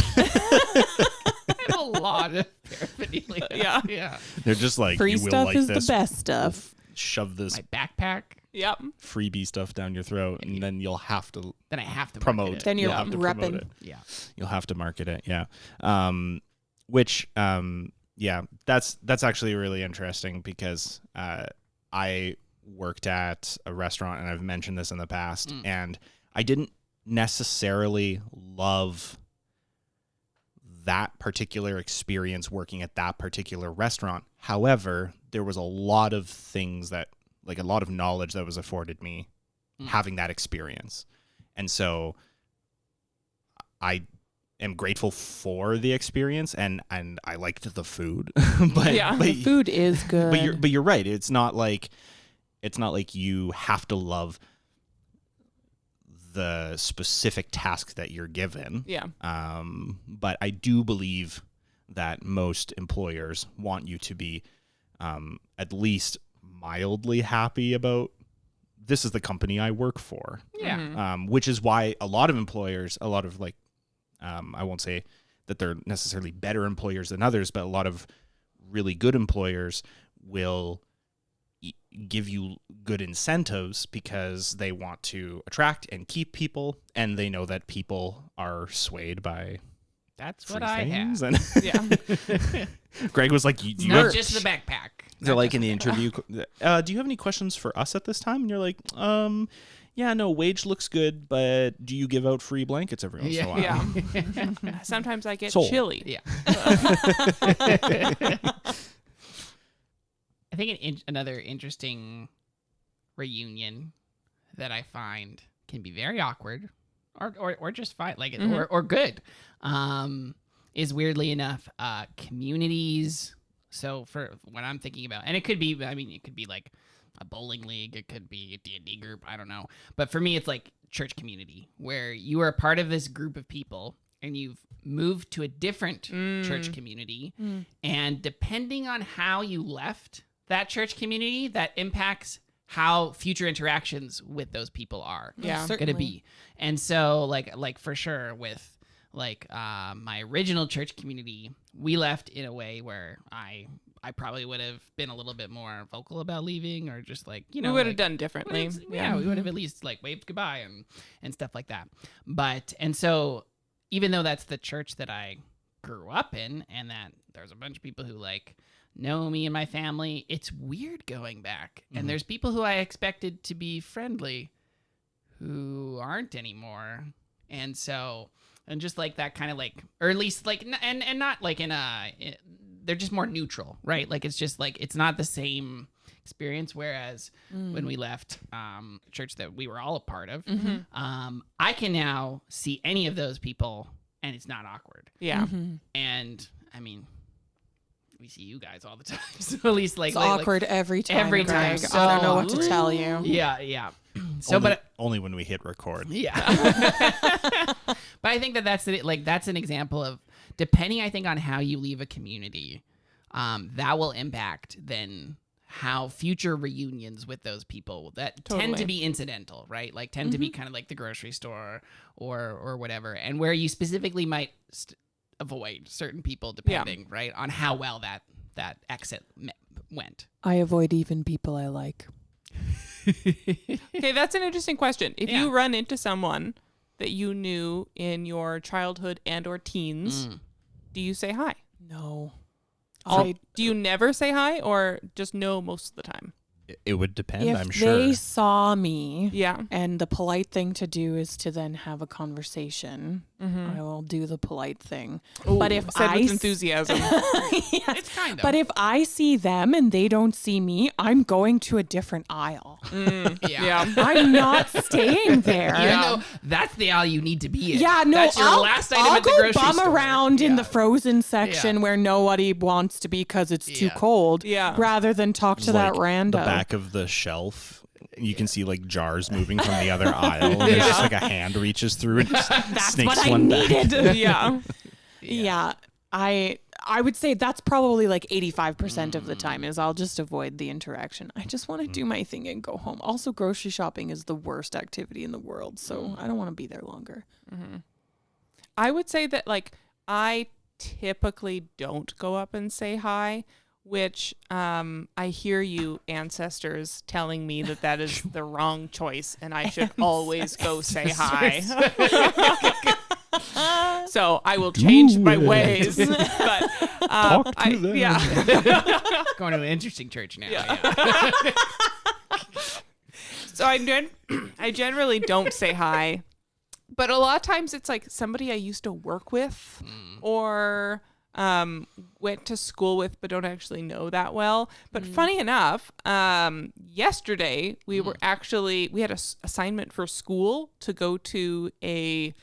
I have a lot of paraphernalia. Yeah. Yeah. They're just like Free you will stuff like is this. the best stuff. Shove this My backpack. Yep. freebie stuff down your throat, and then you'll have to Then I have to promote. market it. Then you're You'll have to promote repping. it. Yeah. You'll have to market it. Yeah. Yeah, that's actually really interesting because I worked at a restaurant, and I've mentioned this in the past, and I didn't necessarily love that particular experience working at that particular restaurant. However, there was a lot of things that, like a lot of knowledge that was afforded me having that experience. And so I am grateful for the experience, and I liked the food. but, Yeah. but, The food is good. but you're right. It's not like you have to love the specific task that you're given. Yeah. But I do believe that most employers want you to be at least mildly happy about, this is the company I work for. Yeah. Which is why a lot of employers, I won't say that they're necessarily better employers than others, but a lot of really good employers will give you good incentives because they want to attract and keep people, and they know that people are swayed by That's free what I things. have. And Yeah. Greg was like, "Do you Not have, just the backpack. they're Not like just in the the interview, do you have any questions for us at this time?" And you're like, yeah, no, wage looks good, but do you give out free blankets every once in a while? Yeah. Sometimes I get Sold. chilly. Yeah. I think another interesting reunion that I find can be very awkward or just fine, like or good, is weirdly enough communities. So for what I'm thinking about, and it could be like a bowling league, it could be a D&D group, I don't know. But for me, it's like church community, where you are a part of this group of people and you've moved to a different church community. And depending on how you left that church community, that impacts how future interactions with those people are Yeah. going to be. And so like for sure with like my original church community, we left in a way where I probably would have been a little bit more vocal about leaving, or just like, you know, We would have like, done differently. yeah, we would have at least like waved goodbye and stuff like that. And so even though that's the church that I grew up in, and that there's a bunch of people who like know me and my family, it's weird going back. And there's people who I expected to be friendly who aren't anymore. And so, and just like that kind of like, or at least like, and not like they're just more neutral, right? Like, it's just like, it's not the same experience. Whereas when we left church that we were all a part of, Mm-hmm. I can now see any of those people and it's not awkward. Yeah. And I mean, we see you guys all the time, so at least like It's like, awkward every time. every time. Greg. I don't know what to So- tell you. Yeah. So, only, but only when we hit record. yeah. But I think that's an example of, depending, I think, on how you leave a community, that will impact then how future reunions with those people that tend to Totally. be incidental, right? Like tend to be kind of like the grocery store or whatever, and where you specifically might avoid certain people depending, right, on how well that exit went. I avoid even people I like. Okay, that's an interesting question. If Yeah. you run into someone that you knew in your childhood and or teens, do you say hi? No. Do you never say hi or just no most of the time? It would depend, If I'm sure. they saw me, Yeah. and the polite thing to do is to then have a conversation, I will do the polite thing. But if Said I with s- enthusiasm. Yes. It's kind of. But if I see them and they don't see me, I'm going to a different aisle. Yeah. I'm not staying there. Even though that's the aisle you need to be in. Yeah, no, that's your I'll, last item I'll at the go grocery bum store. around in Yeah. the frozen section Yeah. where nobody wants to be because it's too Yeah. cold. Yeah. Rather than talk to that Like, rando. the back of the shelf, you can see like jars moving from the other aisle. And There's just like a hand reaches through and just That's snakes what I one back. needed. Yeah. Yeah. I would say that's probably like 85% of the time is I'll just avoid the interaction. I just want to do my thing and go home. Also, grocery shopping is the worst activity in the world, so I don't want to be there longer. I would say that like I typically don't go up and say hi, which I hear you ancestors telling me that is the wrong choice and I should always go say hi. So I will change my ways. But Talk to them. yeah. Going to an interesting church now. Yeah. So I generally don't say hi, but a lot of times it's like somebody I used to work with or went to school with but don't actually know that well. But funny enough, yesterday we had an assignment for school to go to a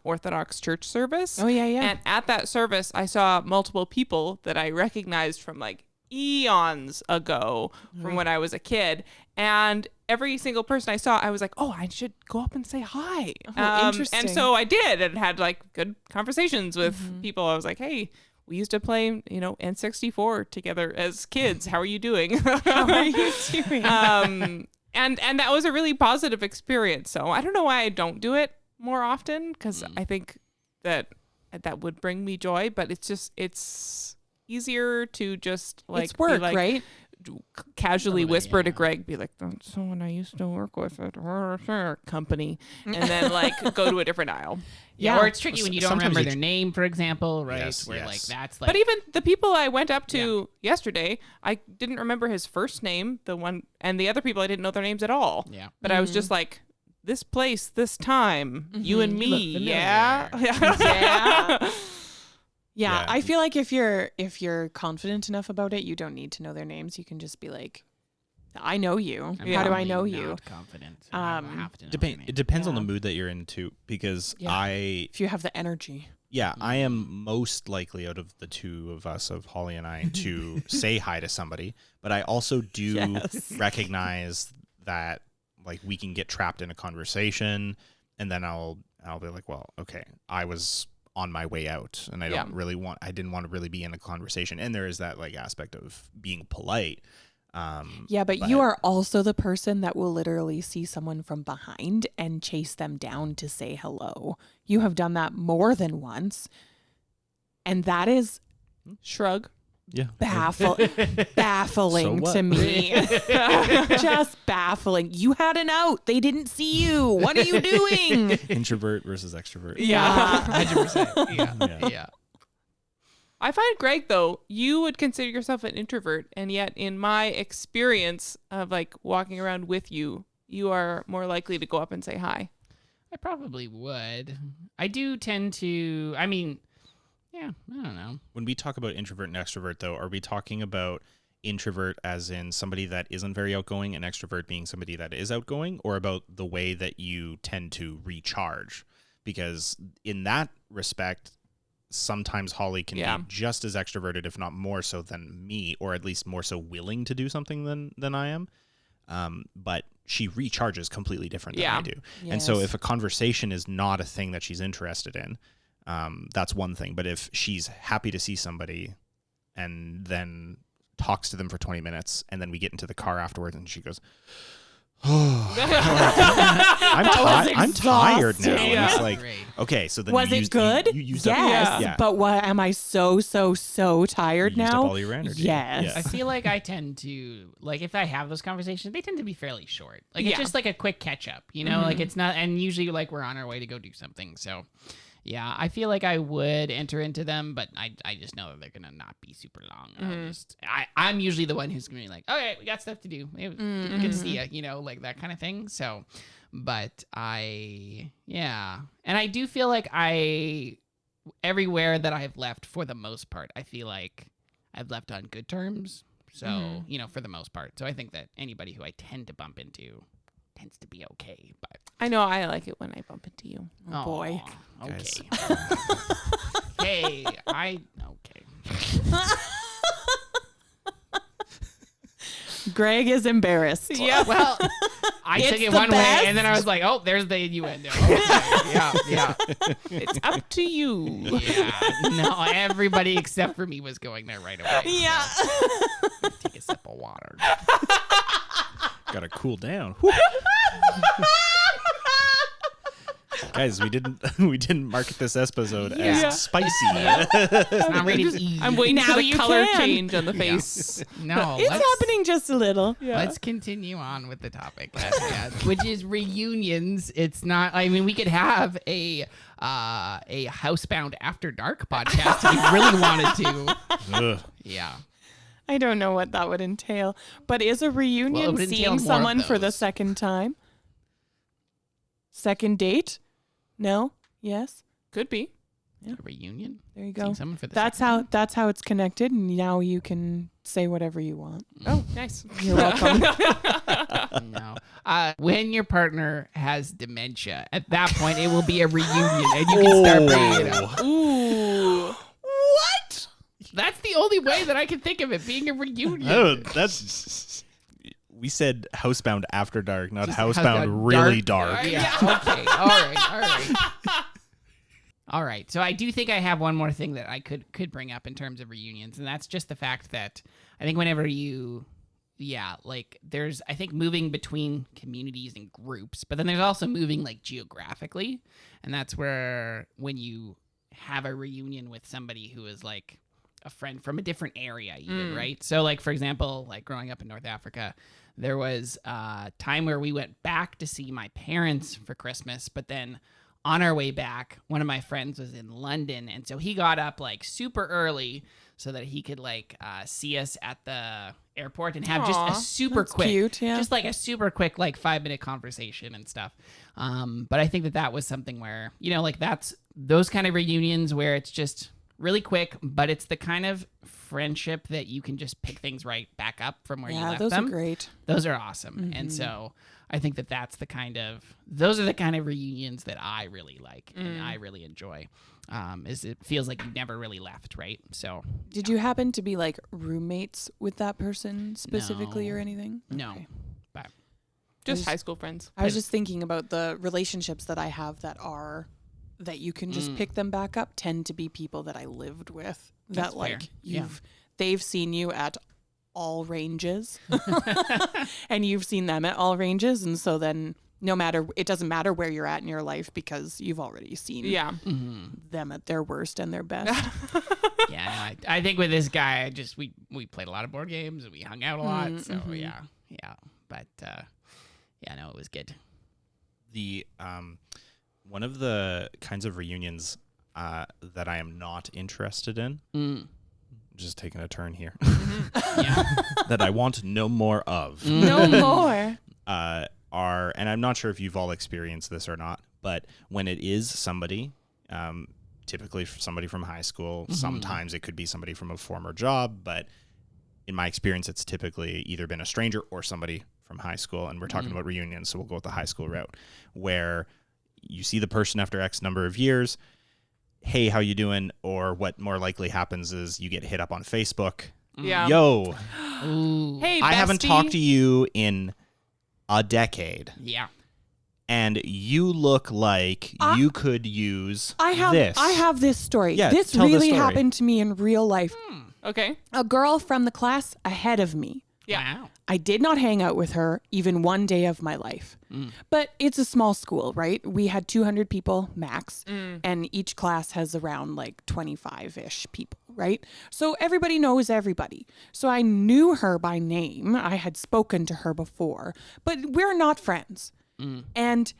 Orthodox church service. Oh, yeah. And at that service, I saw multiple people that I recognized from like eons ago from when I was a kid. And every single person I saw, I was like, oh, I should go up and say hi. Interesting. And so I did and had like good conversations with people. I was like, hey, we used to play, N64 together as kids. How are you doing? How are you doing? And that was a really positive experience. So I don't know why I don't do it more often, because I think that would bring me joy, but it's easier to just like it's work, be like, right? casually Totally, whisper to yeah. Greg, be like, that's someone I used to work with at our company, and then like go to a different aisle. Yeah, or it's tricky when you don't Sometimes remember you their name, for example, right? Yes, Where yes. like that's like. But even the people I went up to yesterday, I didn't remember his first name, the one, and the other people I didn't know their names at all. Yeah. But I was just like, this place, this time, you and You look me, familiar. yeah. Yeah. Yeah. I feel like if you're confident enough about it, you don't need to know their names. You can just be like, I know you. I'm How do I probably know not you? confident. I have to know their name. It depends on Yeah. the mood that you're in too, because Yeah. If you have the energy. I am most likely out of the two of us, of Holly and I, to say hi to somebody. But I also do Yes. recognize that like we can get trapped in a conversation, and then I'll be like, well, okay, I was on my way out, and I didn't want to really be in a conversation. And there is that like aspect of being polite. Yeah, but you are also the person that will literally see someone from behind and chase them down to say hello. You have done that more than once. And that is Shrug. Yeah. baffling So to what? me. Just baffling. You had an out. They didn't see you. What are you doing? Introvert versus extrovert. Yeah. 100%. Yeah. Yeah. Yeah. I find, Greg, though, you would consider yourself an introvert, and yet in my experience of like walking around with you, you are more likely to go up and say hi. I probably would. I do tend to. I mean, yeah. I don't know. When we talk about introvert and extrovert, though, are we talking about introvert as in somebody that isn't very outgoing and extrovert being somebody that is outgoing, or about the way that you tend to recharge? Because in that respect, sometimes Holly can be just as extroverted, if not more so than me, or at least more so willing to do something than I am. But she recharges completely different than I do. Yes. And so if a conversation is not a thing that she's interested in, that's one thing. But if she's happy to see somebody and then talks to them for 20 minutes and then we get into the car afterwards and she goes, oh, I'm tired now. And it's like, okay, so then was it good? You used yes. up, yeah. But what am I so tired You used now? up all your energy. Yes. I feel like I tend to, like, if I have those conversations, they tend to be fairly short. Like, it's just like a quick catch up, you know? Like, it's not, and usually, like, we're on our way to go do something. So, yeah, I feel like I would enter into them, but I just know that they're going to not be super long. I'm usually the one who's going to be like, okay, we got stuff to do. Good to see you, you know, like that kind of thing. So, but and I do feel like everywhere that I've left, for the most part, I feel like I've left on good terms. So, you know, for the most part. So I think that anybody who I tend to bump into tends to be okay. But I know I like it when I bump into you. Oh, boy. Okay. Hey, okay. Greg is embarrassed. Yeah. Well, I took it the one way, best. and then I was like, oh, there's the innuendo. Okay. Yeah. It's up to you. Yeah. No, everybody except for me was going there right away. Yeah. So, take a sip of water. Gotta cool down. Guys, we didn't market this episode as spicy. It's not rated E. I'm waiting Now for the you color can. change on the face. No, It's happening just a little. Let's continue on with the topic, which is reunions. It's not. I mean, we could have a Housebound After Dark podcast if we really wanted to. Ugh. Yeah. I don't know what that would entail, but is a reunion would entail seeing more of someone for the those. second time? Second date? No? Yes? Could be. A reunion. There you Seeing go. someone for the That's second how it's connected, and now you can say whatever you want. Oh, nice. You're welcome. time. No. When your partner has dementia, at that point it will be a reunion, and you can start bringing it up. Ooh. What? That's the only way that I can think of it being a reunion. Oh, that's. We said Housebound After Dark, not Just Housebound really dark. Yeah. Okay. All right. All right. So I do think I have one more thing that I could bring up in terms of reunions, and that's just the fact that I think whenever there's, I think, moving between communities and groups, but then there's also moving like geographically, and that's where when you have a reunion with somebody who is like a friend from a different area even, right? So like, for example, like growing up in North Africa, there was a time where we went back to see my parents for Christmas, but then on our way back, one of my friends was in London, and so he got up like super early so that he could like see us at the airport and have just a super that's quick, cute, yeah. just like a super quick like 5-minute conversation and stuff. But I think that was something where, you know, like that's those kind of reunions where it's just really quick, but it's the kind of friendship that you can just pick things right back up from where you left those them. are great. Those are awesome. And so I think that those are the kind of reunions that I really like and I really enjoy. Is it feels like you never really left, right? So Did you happen to be like roommates with that person specifically No. or anything? no, Okay. but Just high school friends. I was just thinking about the relationships that I have that you can just pick them back up tend to be people that I lived with. That's That like fair. they've seen you at all ranges and you've seen them at all ranges, and so then it doesn't matter where you're at in your life because you've already seen Yeah. them at their worst and their best. yeah, no, I think with this guy, we played a lot of board games and we hung out a lot. So yeah, but no, it was good. The one of the kinds of reunions that I am not interested in, just taking a turn here, Yeah, that I want no more of, No more. are, and I'm not sure if you've all experienced this or not, but when it is somebody, typically somebody from high school, sometimes it could be somebody from a former job, but in my experience, it's typically either been a stranger or somebody from high school, and we're talking about reunions, so we'll go with the high school route, where you see the person after X number of years, hey, how you doing? Or what more likely happens is you get hit up on Facebook. Yeah. Yo, Ooh. Hey, I haven't bestie. talked to you in a decade, Yeah. and you look like you could use I this. have this story. Yeah, this tell the really story. happened to me in real life. Okay. A girl from the class ahead of me. Yeah. Wow. I did not hang out with her even one day of my life. But it's a small school, right? We had 200 people max, and each class has around like 25-ish people, right? So everybody knows everybody. So I knew her by name. I had spoken to her before, but we're not friends. And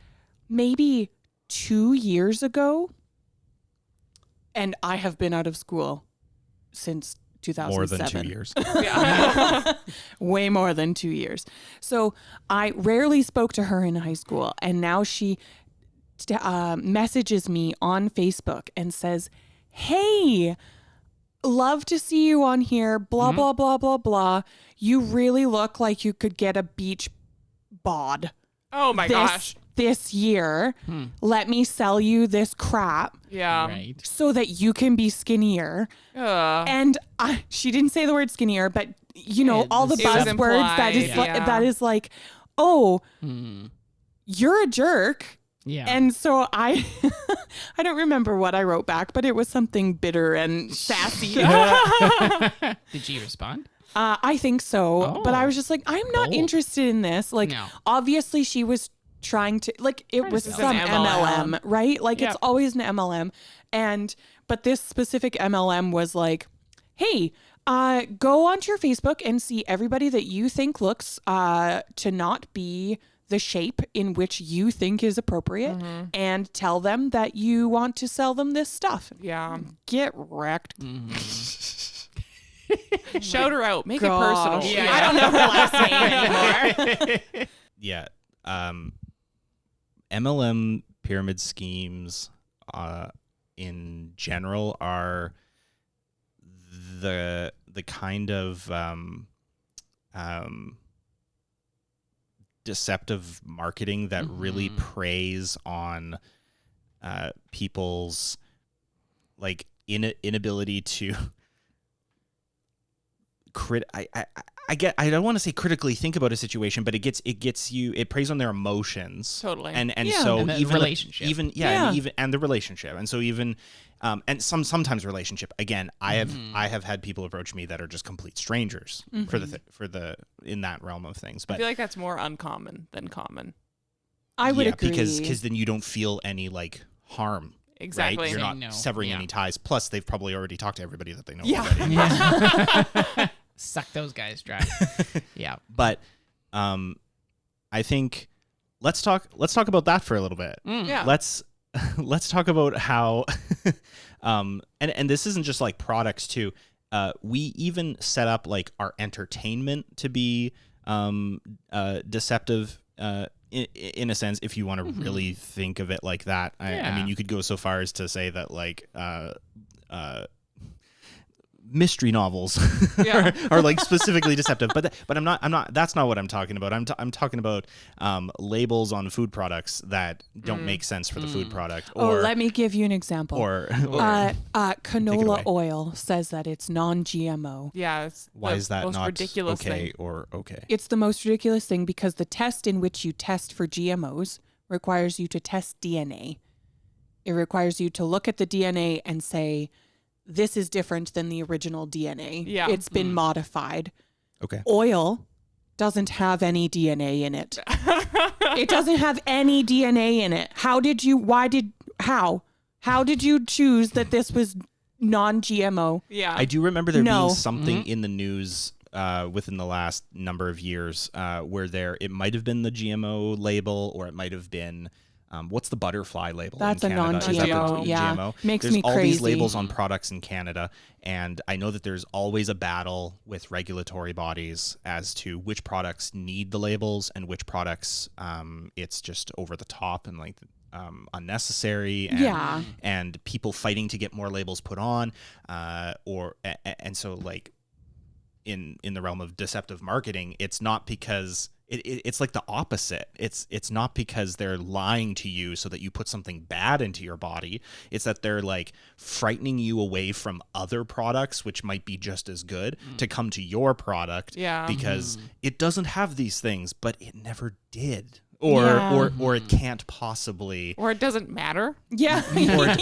maybe 2 years ago, and I have been out of school since 2007. more than 2 years. Yeah. Way more than 2 years. So I rarely spoke to her in high school. And now she messages me on Facebook and says, hey, love to see you on here. Blah, blah, blah, blah, blah. You really look like you could get a beach bod Oh my gosh. this year. Let me sell you this crap Yeah. Right. so that you can be skinnier. And she didn't say the word skinnier, but you know, Yeah, all the it was buzzwords that is implied, yeah. that is like, oh, you're a jerk. Yeah. And so I don't remember what I wrote back, but it was something bitter and sassy. Did she respond? I think so. But I Oh. was just like, I'm not Bold. interested in this. Like, No. obviously she was trying to, like, it was This is some an MLM, MLM. right? Like, Yep. it's always an MLM. But this specific MLM was like, hey, go onto your Facebook and see everybody that you think looks to not be the shape in which you think is appropriate, and tell them that you want to sell them this stuff. Yeah. Get wrecked. Shout her out. Make Gosh. it personal. I don't know her last name anymore. Yeah. MLM pyramid schemes in general are the kind of deceptive marketing that really preys on people's like inability to I don't want to say critically think about a situation, but it preys on their emotions. Totally. And Yeah. so And the even relationship. and the relationship. And so even and sometimes relationship. Again, I have had people approach me that are just complete strangers for the in that realm of things. I But feel like that's more uncommon than common. I would agree. because then you don't feel any like harm. Exactly. Right? You're not Saying no. severing Yeah. any ties. Plus, they've probably already talked to everybody that they know Yeah. already. Yeah. Suck those guys dry. Yeah. But I think let's talk about that for a little bit. Yeah. Let's talk about how and this isn't just like products too. We even set up like our entertainment to be deceptive in a sense, if you want to really think of it like that. I Yeah. mean, you could go so far as to say that like mystery novels Yeah. are like specifically deceptive, but I'm not that's not what I'm talking about. I'm talking about labels on food products that don't make sense for the food product. Or let me give you an example. or Canola away. oil says that it's non-GMO. Yeah. It's why the is that most not ridiculous okay thing. or okay? It's the most ridiculous thing because the test in which you test for GMOs requires you to test DNA. It requires you to look at the DNA and say, this is different than the original DNA. Yeah. It's been modified. Okay. Oil doesn't have any DNA in it. It doesn't have any DNA in it. How did you choose that this was non-GMO? Yeah. I do remember there No. being something in the news within the last number of years where it might have been the GMO label, or it might have been what's the butterfly label? That's in a Canada? Is that the non-GMO. Yeah. GMO? Makes There's me all these crazy. labels on products in Canada, and I know that there's always a battle with regulatory bodies as to which products need the labels and which products it's just over the top and like unnecessary, and, Yeah. and people fighting to get more labels put on, and so like in the realm of deceptive marketing, it's not because it's like the opposite. It's not because they're lying to you so that you put something bad into your body. It's that they're like frightening you away from other products, which might be just as good, to come to your product because it doesn't have these things, but it never did. Or it can't possibly. Or it doesn't matter. Yeah.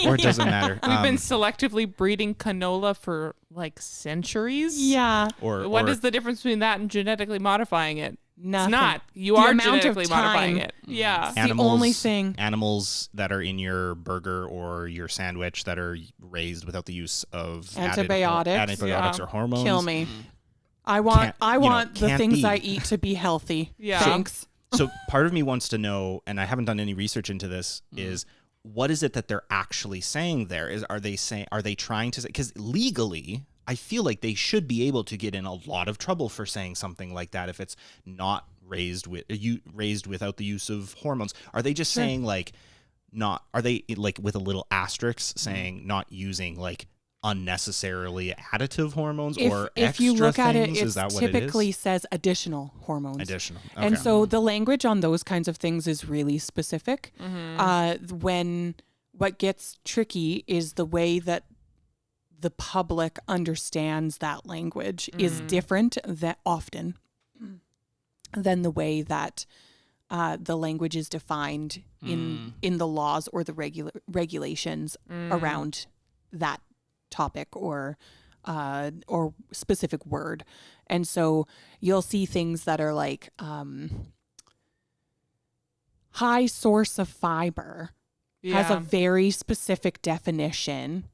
or it doesn't matter. We've been selectively breeding canola for like centuries. Yeah. What is the difference between that and genetically modifying it? Nothing. It's not. You The are amount of genetically modifying time. it. Yeah. the only thing. Animals that are in your burger or your sandwich that are raised without the use of Antibiotics. or hormones. Kill me. I want the can't things be. I eat to be healthy. Yeah. Thanks. So part of me wants to know, and I haven't done any research into this, is what is it that they're actually saying there? Are they trying to say, because legally, I feel like they should be able to get in a lot of trouble for saying something like that if it's not raised without the use of hormones. Are they just saying like are they like with a little asterisk saying not using like unnecessarily additive hormones or if extra you look things? at it, Is that it what typically it is? says additional hormones. Additional. Okay. And so the language on those kinds of things is really specific. When what gets tricky is the way that the public understands that language is different often than the way that the language is defined in the laws or the regulations around that topic or specific word. And so you'll see things that are like high source of fiber has a very specific definition,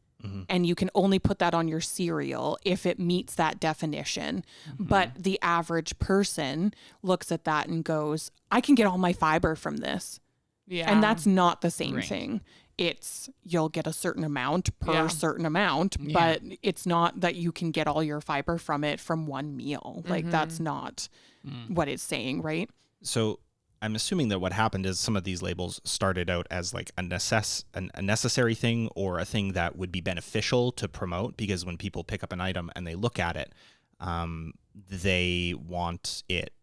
and you can only put that on your cereal if it meets that definition. But the average person looks at that and goes, I can get all my fiber from this. Yeah. And that's not the same thing. It's you'll get a certain amount per certain amount, but it's not that you can get all your fiber from it from one meal. Like that's not what it's saying, right? So I'm assuming that what happened is some of these labels started out as like a necessary thing or a thing that would be beneficial to promote, because when people pick up an item and they look at it, they want it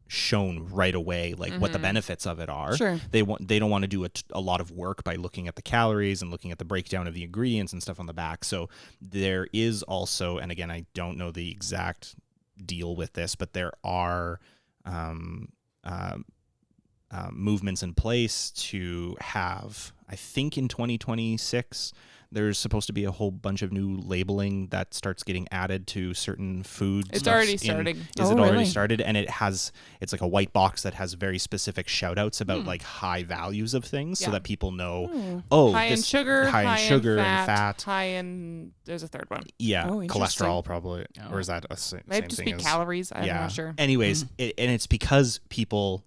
shown right away, like what the benefits of it are. Sure. They don't want to do a lot of work by looking at the calories and looking at the breakdown of the ingredients and stuff on the back. So there is also, and again, I don't know the exact deal with this, but there are movements in place to have, I think in 2026, there's supposed to be a whole bunch of new labeling that starts getting added to certain foods. It's already starting. Is it already started? And it's like a white box that has very specific shout outs about like high values of things so that people know, high in sugar, high in sugar and fat. High in, there's a third one. Yeah, Oh, interesting. cholesterol probably. Or is that a same Might just thing be as calories. I'm not sure. Anyways, and it's because people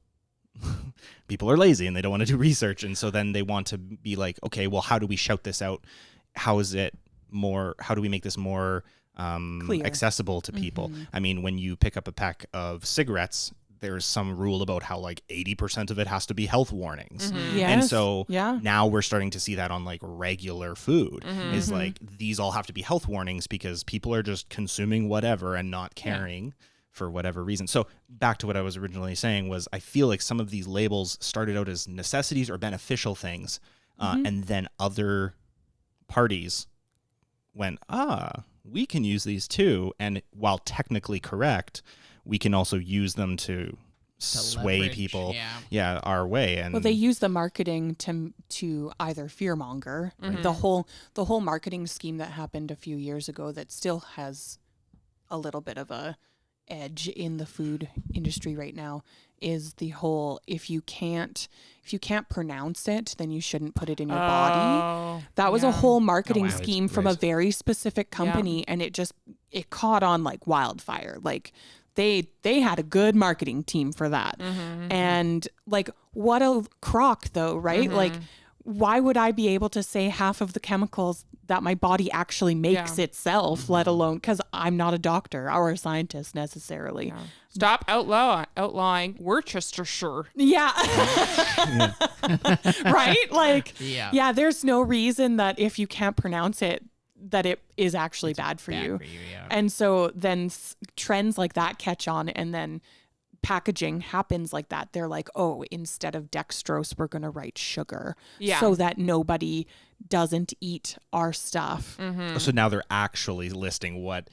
are lazy and they don't want to do research, and so then they want to be like, okay, well, how do we shout this out? How do we make this more Clear. accessible to people? I mean, when you pick up a pack of cigarettes, there's some rule about how like 80% of it has to be health warnings. Yes. And so Yeah. now we're starting to see that on like regular food is like these all have to be health warnings because people are just consuming whatever and not caring for whatever reason. So back to what I was originally saying was I feel like some of these labels started out as necessities or beneficial things, and then other parties went, we can use these too. And while technically correct, we can also use them to sway leverage, people our way. And Well, they use the marketing to either fearmonger the whole marketing scheme that happened a few years ago that still has a little bit of a edge in the food industry right now is the whole if you can't pronounce it, then you shouldn't put it in your body. That was a whole marketing scheme from a very specific company, and it caught on like wildfire. Like they had a good marketing team for that. And like what a crock though, right? Like why would I be able to say half of the chemicals that my body actually makes itself, let alone, because I'm not a doctor or a scientist necessarily. Stop outlawing Worcestershire. Yeah. Right? Like, Yeah. there's no reason that if you can't pronounce it, that it is actually bad for you. Yeah. And so then trends like that catch on, and then packaging happens like that. They're like, oh, instead of dextrose, we're going to write sugar so that nobody doesn't eat our stuff. So now they're actually listing what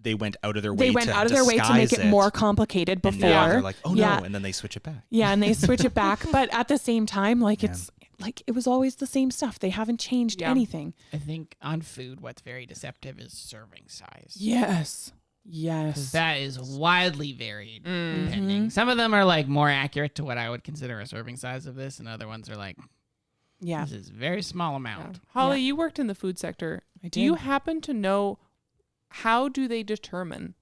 they went out of their way They went out of their way to make it more complicated before. And now they're like, oh no, and then they switch it back. Yeah, and they switch it back. But at the same time, like it's like it was always the same stuff. They haven't changed anything. I think on food, what's very deceptive is serving size. Yes. That is wildly varied depending. Some of them are like more accurate to what I would consider a serving size of this, and other ones are like, this is a very small amount. Holly, you worked in the food sector. I did. Do you happen to know how do they determine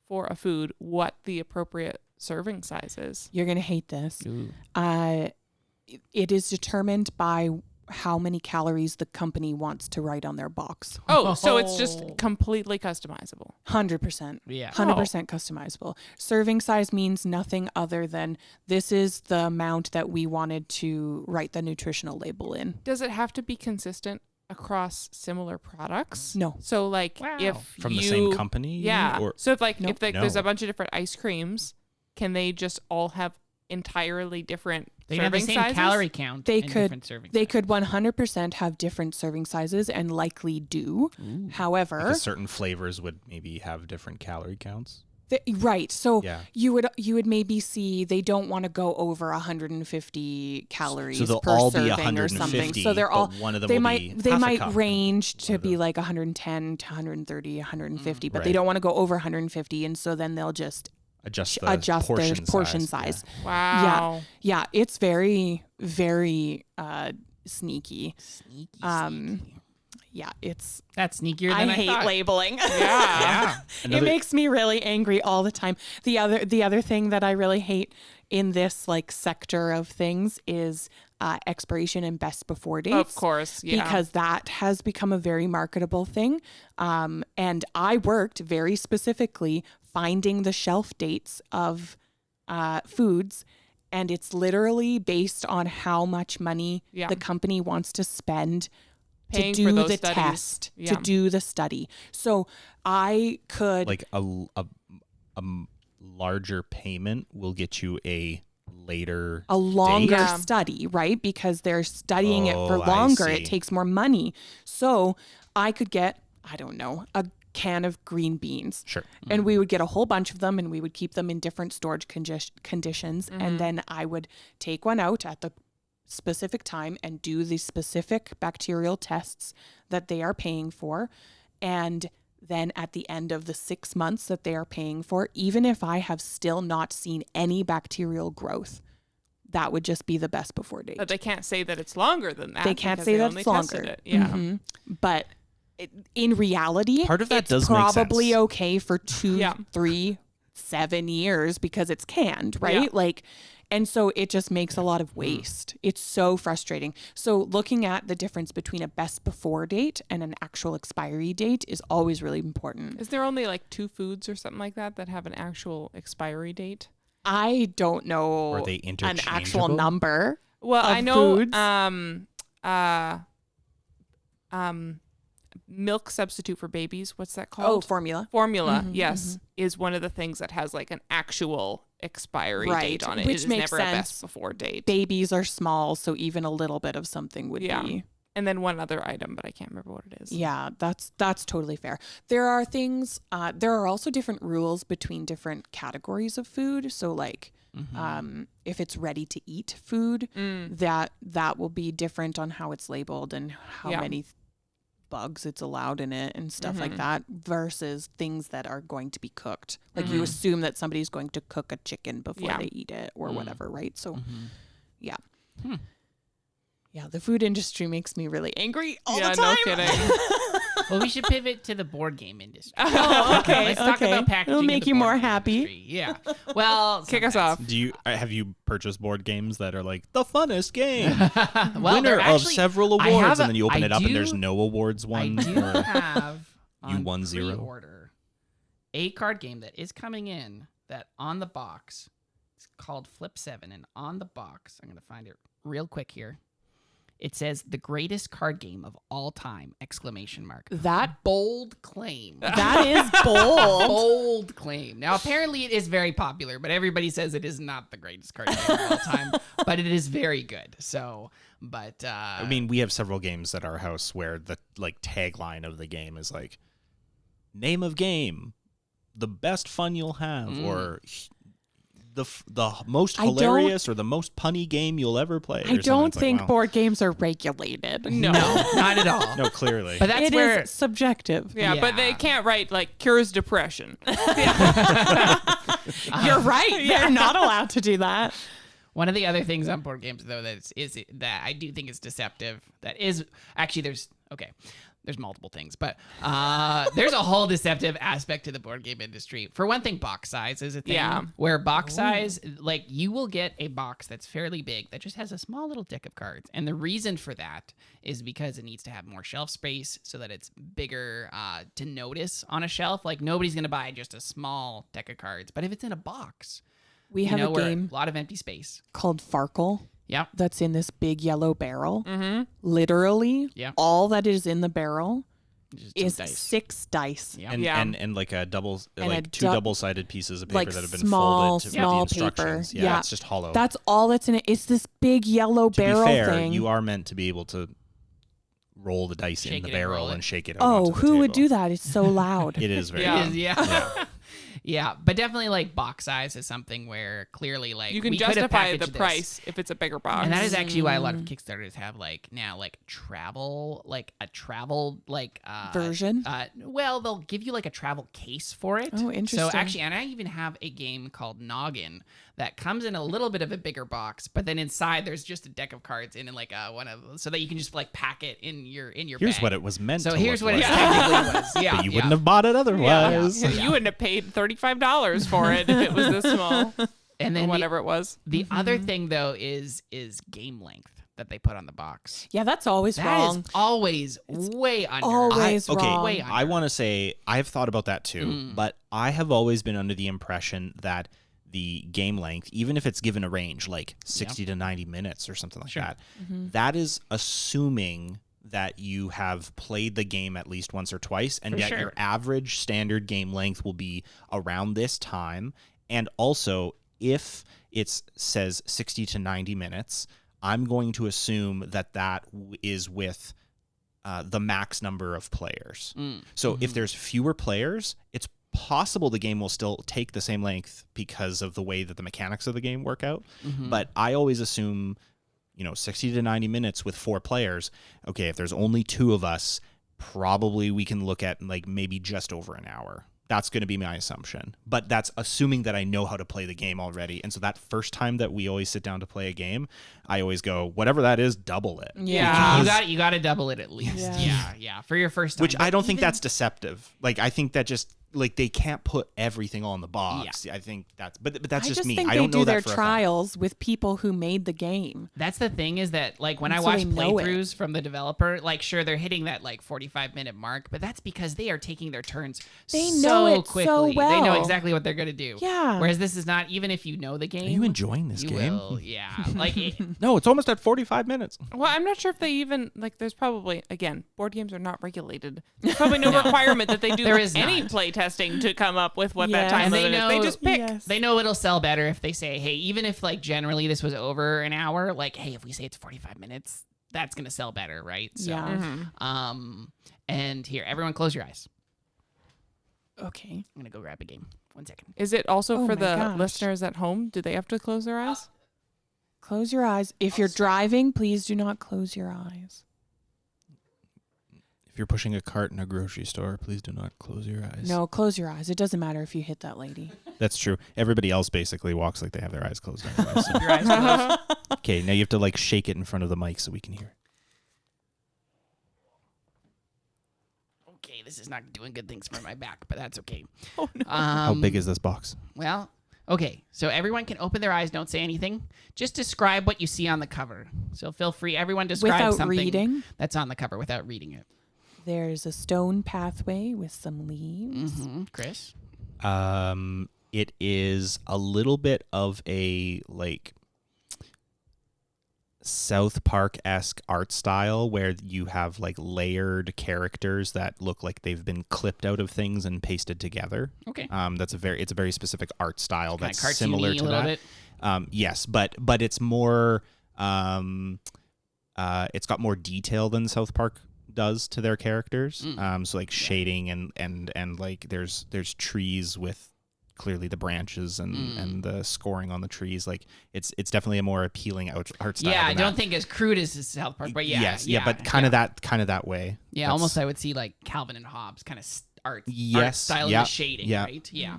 for a food what the appropriate serving size is? You're going to hate this. Ooh. It is determined by how many calories the company wants to write on their box. Oh, so it's just completely customizable. 100%. Yeah. 100% customizable. Serving size means nothing other than this is the amount that we wanted to write the nutritional label in. Does it have to be consistent across similar products? No. So like if From the same company? Yeah. Or, So if like Nope. there's a bunch of different ice creams, can they just all have entirely different They have the serving same sizes? calorie count. They and could different serving they sizes. could 100% have different serving sizes and likely do. However, because certain flavors would maybe have different calorie counts. Right. So Yeah. you would maybe see they don't want to go over 150 calories So they'll per all be serving or 150, something. So they're all but one of them they will might be they half a might cup. range to One of be them- like 110 to 130, 150, but they Right. don't want to go over 150, and so then they'll just Adjust the adjust their portion portion size. size. Wow. Yeah, it's very very sneaky. Sneaky. Yeah, it's That's sneakier I than I hate thought. labeling. Yeah. It makes me really angry all the time. The other thing that I really hate in this like sector of things is expiration and best before dates. Of course. Yeah. Because that has become a very marketable thing. And I worked very specifically finding the shelf dates of foods. And it's literally based on how much money the company wants to spend Paying to for do those the studies. test, Yeah. to do the study. So I could Like a larger payment will get you a later a longer Yeah. study, right? Because they're studying it for Oh, I longer. see. It takes more money. So I could get, I don't know, a can of green beans. Sure. And we would get a whole bunch of them and we would keep them in different storage conditions. And then I would take one out at the specific time and do the specific bacterial tests that they are paying for. And then at the end of the 6 months that they are paying for, even if I have still not seen any bacterial growth, that would just be the best before date. But they can't say that it's longer than that. They can't because say they that only it's tested longer. it. Yeah. Mhm. But in reality, Part of that it's does make probably sense. okay for 2, Yeah. 3, 7 years because it's canned, right? Yeah. Like, and so it just makes a lot of waste. It's so frustrating. So looking at the difference between a best before date and an actual expiry date is always really important. Is there only like 2 foods or something like that that have an actual expiry date? I don't know Are they an actual interchangeable? number. Well, Of I know foods? Milk substitute for babies. What's that Oh, called? formula. Formula, Mhm, yes, is one of the things that has like an actual expiry Right, date on it. which It is makes never a sense. best before date. Babies are small, so even a little bit of something would Yeah. be. And then one other item, but I can't remember what it is. Yeah, that's totally fair. There are things. There are also different rules between different categories of food. So, like, if it's ready to eat food, that will be different on how it's labeled and how Yeah. many bugs it's allowed in it and stuff like that. Versus things that are going to be cooked. Like you assume that somebody's going to cook a chicken before Yeah. they eat it or whatever, right? So, yeah. Hmm. Yeah, the food industry makes me really angry all Yeah, the time. no kidding. Well, we should pivot to the board game industry. Oh, okay. Let's talk okay. about packaging. It'll in make the you board more game happy. industry. Yeah. Well, Kick us sometimes. off. Do you have you purchased board games that are like the funnest game, Well, winner they're of actually- several I awards, have and then you open I it up and do- there's no awards I won? do or- have You on won 0. pre-order a card game that is coming in that on the box. It's called Flip 7, and on the box, I'm going to find it real quick here. It says the greatest card game of all time! ! That Bold claim. that is bold. Bold claim. Now, apparently it is very popular, but everybody says it is not the greatest card game of all time, but it is very good. So, but I mean, we have several games at our house where the like tagline of the game is like, name of game, the best fun you'll have, or the most hilarious or the most punny game you'll ever play. I don't think wow. board games are regulated. No. not at all. No, clearly. But that's It where is subjective. Yeah, Yeah. but they can't write like cures depression. You're right. They're not allowed to do that. one of the other things on board games though that I do think is deceptive. That is actually there's multiple things, but there's a whole deceptive aspect to the board game industry. For one thing, box size is a thing. Yeah. Where box size, like you will get a box that's fairly big that just has a small little deck of cards. And the reason for that is because it needs to have more shelf space so that it's bigger to notice on a shelf. Like nobody's going to buy just a small deck of cards. But if it's in a box, We have a where game a lot of empty space. called Farkle Yep. that's in this big yellow barrel. Mm-hmm. Literally, Yeah. all that is in the barrel Just some is dice. 6 dice. Yeah. and, Yeah. and like a double, And like a two dou- double-sided pieces of paper like that have been small, folded to small the instructions. paper. Yeah, Yeah. it's just hollow. That's all that's in it. It's this big yellow to barrel be fair, thing. you are meant to be able to roll the dice Shake in the it and roll barrel it. and shake it out. Oh, onto the who would table. do that? It's so loud. It is very Yeah. loud. Yeah. Yeah, but definitely like box size is something where clearly like You can we could have justify the packaged this. price if it's a bigger box. And that is actually why a lot of Kickstarters have like now like travel like a travel like Version? Well, they'll give you like a travel case for it. Oh, interesting. So actually, and I even have a game called Noggin that comes in a little bit of a bigger box, but then inside there's just a deck of cards in like one of so that you can just like pack it in your Here's bag. what it was meant So to here's look what it like. technically was. Yeah, But you yeah. wouldn't have bought it otherwise. Yeah. You wouldn't have paid $35 for it if it was this small. And then Or whatever it was. the other thing though is game length that they put on the box. Yeah, that's always That wrong. is always way under. always okay, wrong. Way under. I want to say I've thought about that too, but I have always been under the impression that the game length, even if it's given a range like 60 to 90 minutes or something like that, that is assuming that you have played the game at least once or twice, and For that sure. your average standard game length will be around this time. And also, if it says 60 to 90 minutes, I'm going to assume that is with the max number of players. So if there's fewer players, it's possible the game will still take the same length because of the way that the mechanics of the game work out. But I always assume, 60 to 90 minutes with 4 players. Okay, if there's only 2 of us, probably we can look at like maybe just over an hour. That's going to be my assumption. But that's assuming that I know how to play the game already. And so that first time that we always sit down to play a game, I always go, whatever that is, double it. Yeah. You got to double it at least. Yeah. Yeah, for your first time. Which But I don't think even- that's deceptive. Like, I think that just, like, they can't put everything on the box. I think that's, but that's I just just me. think I they don't know do that their for a fact. trials with people who made the game. That's the thing is that like when I So watch they know it. playthroughs from the developer, like sure they're hitting that like 45-minute mark, but that's because they are taking their turns They so know it so quickly. They know well. exactly what they're gonna do. Yeah. Whereas this is not. Even if you know the game, Are you enjoying this you game? will. Yeah. Like No, it's almost at 45 minutes. Well, I'm not sure if they even like. There's probably again, board games are not regulated. There's probably no requirement that they do There is any not. play testing to come up with what that Yes. time And they limit is. know- They just pick. Yes. they know it'll sell better if they say, hey, even if like generally this was over an hour, like hey, if we say it's 45 minutes, that's gonna sell better, right? So, Yeah. and here, everyone, close your eyes. Okay. I'm gonna go grab a game. 1 second. Is it also Oh for my the gosh. listeners at home? Do they have to close their eyes? Close your eyes. If you're driving, please do not close your eyes. If you're pushing a cart in a grocery store, please do not close your eyes. No, close your eyes. It doesn't matter if you hit that lady. That's true. Everybody else basically walks like they have their eyes closed anyway. So. Your eyes closed. Okay, now you have to like shake it in front of the mic so we can hear. Okay, this is not doing good things for my back, but that's okay. Oh no. How big is this box? Well, okay, so everyone can open their eyes, don't say anything. Just describe what you see on the cover. So feel free, everyone describe Without something reading? that's on the cover without reading it. There's a stone pathway with some leaves. Chris? It is a little bit of a like South Park-esque art style where you have like layered characters that look like they've been clipped out of things and pasted together. Okay. It's a very specific art style Kinda that's cartoony similar to a little that. bit. Yes, but it's more it's got more detail than South Park does to their characters. So like shading and like there's trees with clearly the branches and the scoring on the trees. Like it's definitely a more appealing art style. Yeah, I than don't that. think as crude as South Park, but yeah. Yes, but kind of that way. Yeah, That's- almost I would see like Calvin and Hobbes kind of art Yes, style yeah, of the shading, yeah. right? Yeah.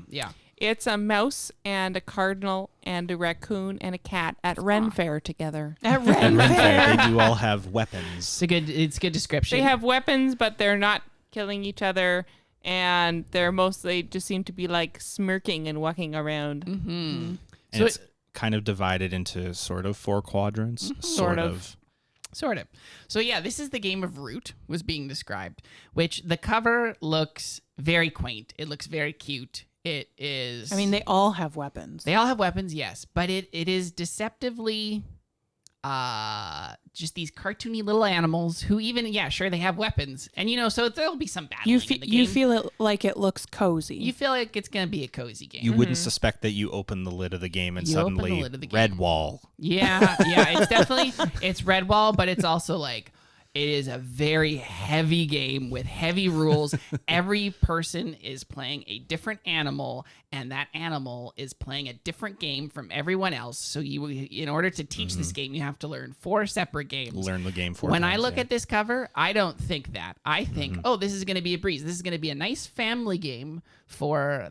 It's a mouse and a cardinal and a raccoon and a cat at Ren Fair together. At Ren Ren Fair. Fair, they do all have weapons. It's a good description. They have weapons, but they're not killing each other, and they just seem to be like smirking and walking around. And So it's kind of divided into sort of 4 quadrants. Sort of. Sort of. So yeah, this is the game of Root was being described, which the cover looks very quaint. It looks very cute. It is. I mean, they all have weapons. They all have weapons, yes, but it is deceptively just these cartoony little animals who even sure they have weapons, and so there'll be some battling in the game. You feel it like it looks cozy. You feel like it's gonna be a cozy game. You wouldn't suspect that you open the lid of the game and You open the suddenly lid of the game. red wall. Yeah, it's definitely it's Redwall, but it's also like it is a very heavy game with heavy rules. Every person is playing a different animal, and that animal is playing a different game from everyone else. So in order to teach this game, you have to learn 4 separate games. Learn the game 4 When times, I look yeah. at this cover, I don't think that. I think, this is going to be a breeze. This is going to be a nice family game for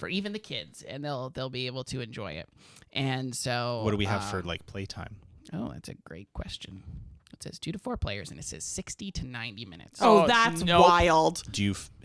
even the kids, and they'll be able to enjoy it. And so, What do we have for like playtime? Oh, that's a great question. It says 2 to 4 players, and it says 60 to 90 minutes. Oh, that's nope. wild.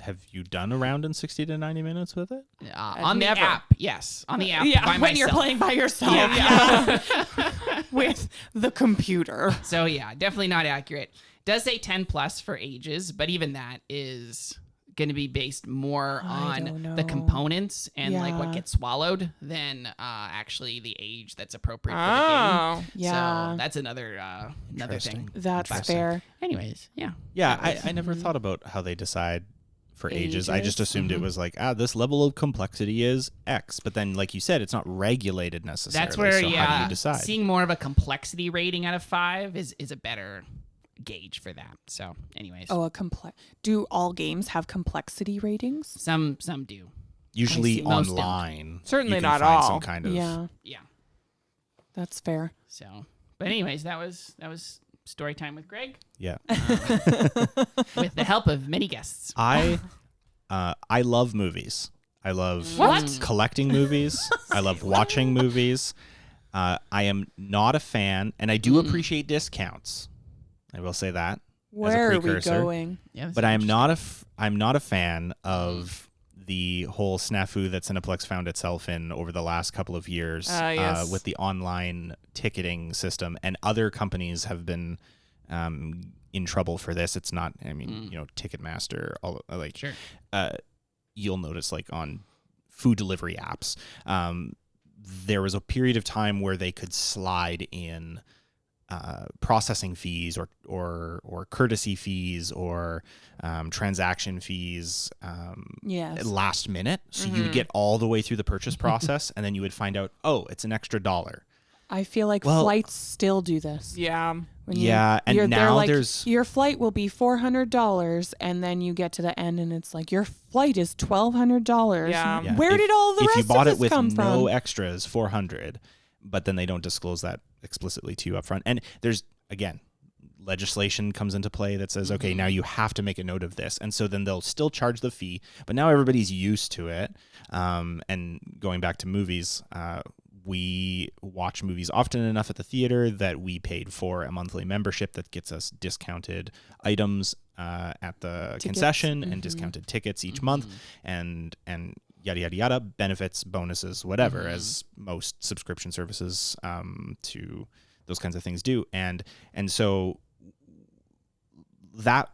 Have you done a round in 60 to 90 minutes with it? On never. the app, yes. On the app, Yeah, by when you're myself. playing by yourself. Yeah. With the computer. So yeah, definitely not accurate. Does say 10 plus for ages, but even that is going to be based more I on don't the know. components and like what Yeah. gets swallowed than actually the age that's appropriate for the game. Oh, Yeah. So that's another Interesting. thing. That's Interesting. fair. Anyways, yeah. Yeah, I never thought about how they decide for ages. I just Ages? assumed it was like, this level of complexity is X. But then, like you said, it's not regulated necessarily. That's where, so how do you decide? seeing more of a complexity rating out of 5 is a better gauge for that. So, anyways, Oh, do all games have complexity ratings? some do. Usually see. Most don't. online. Certainly you can not find all. Some kind of, Yeah, Yeah. that's fair. So, but anyways, that was story time with Greg Yeah. with the help of many guests. I love movies. I love What? collecting movies. I love watching movies. I am not a fan, and I do appreciate discounts. I will say that. Where are we precursor. going? Yeah, But I'm not a fan of the whole snafu that Cineplex found itself in over the last couple of years Yes. with the online ticketing system, and other companies have been in trouble for this. It's not, I mean, Ticketmaster, all like, Sure. You'll notice like on food delivery apps, there was a period of time where they could slide in processing fees or courtesy fees or transaction fees Yes. last minute. So you would get all the way through the purchase process, and then you would find out, it's an extra $1. I feel like Well- flights still do this. yeah. When Yeah, and they're now like, there's- your flight will be $400, and then you get to the end, and it's like your flight is $1,200. Yeah. Yeah. Where did all the if rest you bought of it this with come no from? extras, $400, but then they don't disclose that explicitly to you up front. And there's, again, legislation comes into play that says, okay, now you have to make a note of this. And so then they'll still charge the fee, but now everybody's used to it. And going back to movies, we watch movies often enough at the theater that we paid for a monthly membership that gets us discounted items at the concession and discounted tickets each month and yada yada yada, benefits, bonuses, whatever, as most subscription services to those kinds of things do. And so that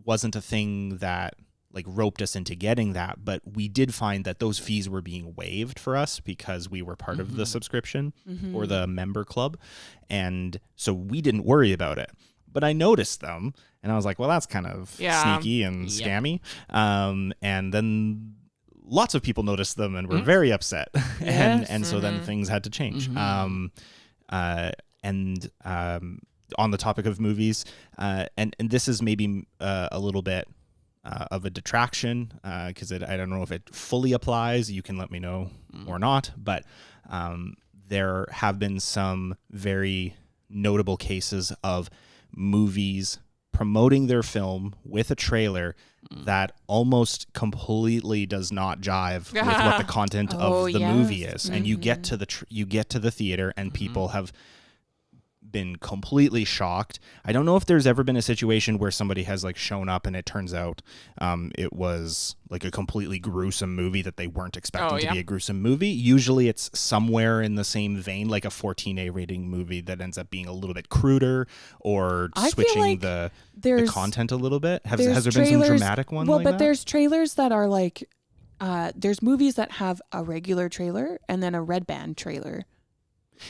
wasn't a thing that like roped us into getting that, but we did find that those fees were being waived for us because we were part of the subscription or the member club. And so we didn't worry about it. But I noticed them and I was like, well, that's kind of sneaky and scammy. And then lots of people noticed them and were very upset. and so then things had to change. On the topic of movies, and this is maybe a little bit of a detraction because I don't know if it fully applies. You can let me know or not, but there have been some very notable cases of movies promoting their film with a trailer that almost completely does not jive with what the content of the movie is. And you get to the theater and people have been completely shocked. I don't know if there's ever been a situation where somebody has like shown up and it turns out it was like a completely gruesome movie that they weren't expecting to be a gruesome movie. Usually it's somewhere in the same vein, like a 14A rating movie that ends up being a little bit cruder or switching like the content a little bit. Has there been some dramatic ones like that? There's trailers that are like, there's movies that have a regular trailer and then a red band trailer.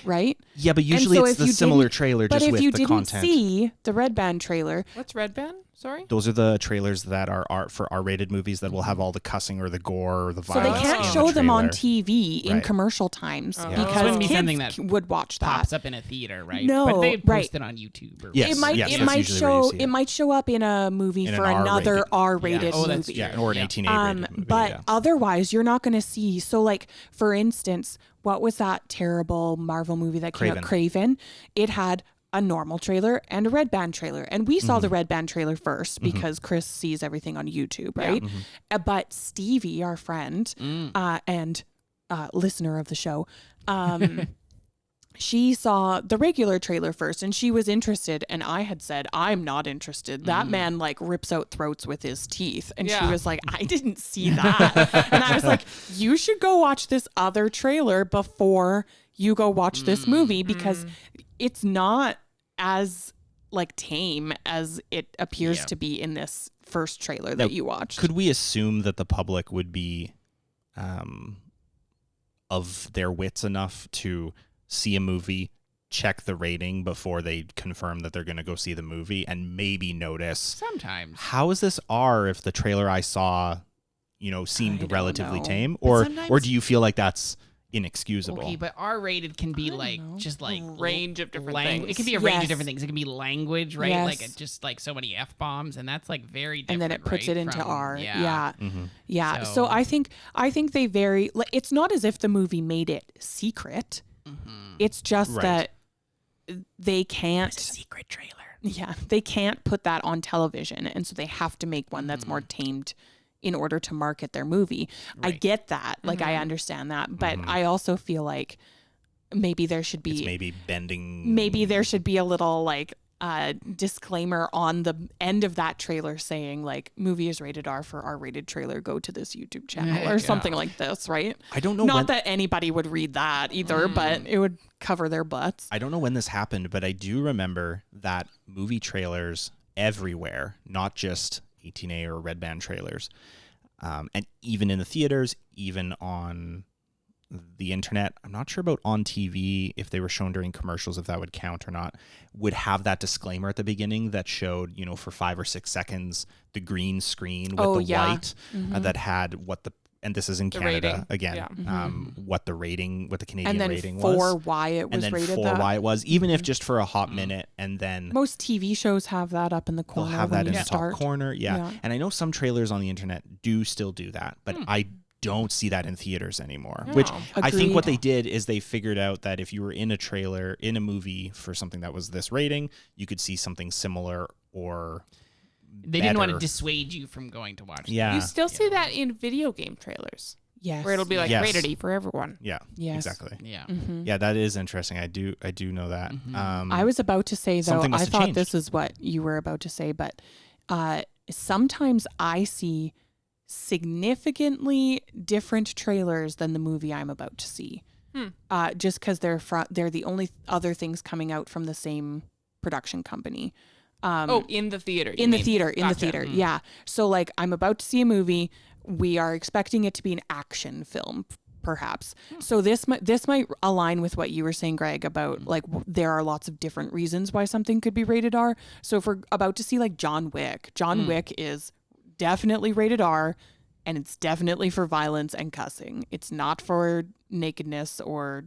Right? Yeah, but usually it's the similar trailer just with the content. But if you didn't see the red band trailer... What's red band? Sorry? Those are the trailers that are for R-rated movies that will have all the cussing or the gore or the violence. So they can't show them on TV in commercial times because kids would watch that. Pops up in a theater, right? No, but they post it on YouTube. Or it might show up in a movie for another R-rated movie. Yeah, or an 18A rated movie. But otherwise, you're not going to see. So, like, for instance, what was that terrible Marvel movie that came out? Craven. It had a normal trailer and a red band trailer. And we saw the red band trailer first because Chris sees everything on YouTube, right? Yeah. But Stevie, our friend and listener of the show, she saw the regular trailer first and she was interested. And I had said, I'm not interested. That man like rips out throats with his teeth. And she was like, I didn't see that. And I was like, you should go watch this other trailer before you go watch this movie because it's not as like tame as it appears to be in this first trailer that you watched. Could we assume that the public would be of their wits enough to see a movie, check the rating before they confirm that they're going to go see the movie and maybe notice sometimes how is this R if the trailer I saw, seemed relatively tame, or do you feel like that's inexcusable? Okay, but R-rated can be just like range of different things. It can be a range of different things. It can be language, right? Like just like so many F-bombs, and that's like very different. And then it puts it into R. Yeah. Yeah. So I think they vary. It's not as if the movie made it secret. It's just that they can't. It's a secret trailer. Yeah, they can't put that on television, and so they have to make one that's more tamed in order to market their movie. Right. I get that. Like, I understand that. But I also feel like maybe there should be... Maybe there should be a little, like, disclaimer on the end of that trailer saying, like, movie is rated R for R-rated trailer. Go to this YouTube channel or something like this, right? I don't know. Not that anybody would read that either, but it would cover their butts. I don't know when this happened, but I do remember that movie trailers everywhere, not just 18A or red band trailers, and even in the theaters, even on the internet, I'm not sure about on TV if they were shown during commercials, if that would count or not, would have that disclaimer at the beginning that showed, for 5 or 6 seconds, the green screen with the white that had what the, and this is in Canada again, what the rating, what the Canadian rating was. And then why it was rated that. Why it was, even if just for a hot minute, and then... Most TV shows have that up in the corner. They'll have that in the top corner, yeah. And I know some trailers on the internet do still do that, but I don't see that in theaters anymore, which I think what they did is they figured out that if you were in a trailer, in a movie for something that was this rating, you could see something similar or they didn't want to dissuade you from going to watch them. You still see that in video game trailers. Yes. Where it'll be like rated E for everyone. Yeah. Yes. Exactly. Yeah. Yeah, that is interesting. I do know that. I was about to say, though, I thought this is what you were about to say, but sometimes I see significantly different trailers than the movie I'm about to see. Just because they're the only other things coming out from the same production company. In the theater. in the theater, in the Gotcha. theater. Yeah. So like I'm about to see a movie. We are expecting it to be an action film, perhaps. So this might align with what you were saying, Greg, about like there are lots of different reasons why something could be rated R. So if we're about to see like John Wick is definitely rated R, and it's definitely for violence and cussing. It's not for nakedness or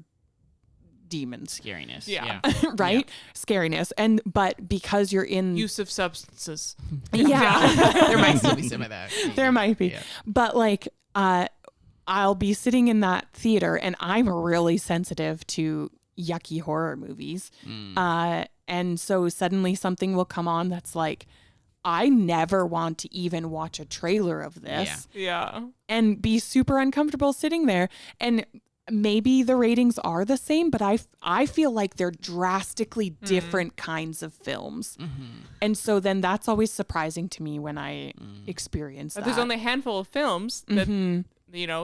demons. Scariness. Yeah. Right? Scariness. But because you're in Use of substances. yeah. There might still be some of that. There might be. Yeah. But like I'll be sitting in that theater and I'm really sensitive to yucky horror movies. And so suddenly something will come on that's like, I never want to even watch a trailer of this Yeah. and be super uncomfortable sitting there. And maybe the ratings are the same, but I feel like they're drastically different kinds of films. And so then that's always surprising to me when I experience But that. there's only a handful of films that,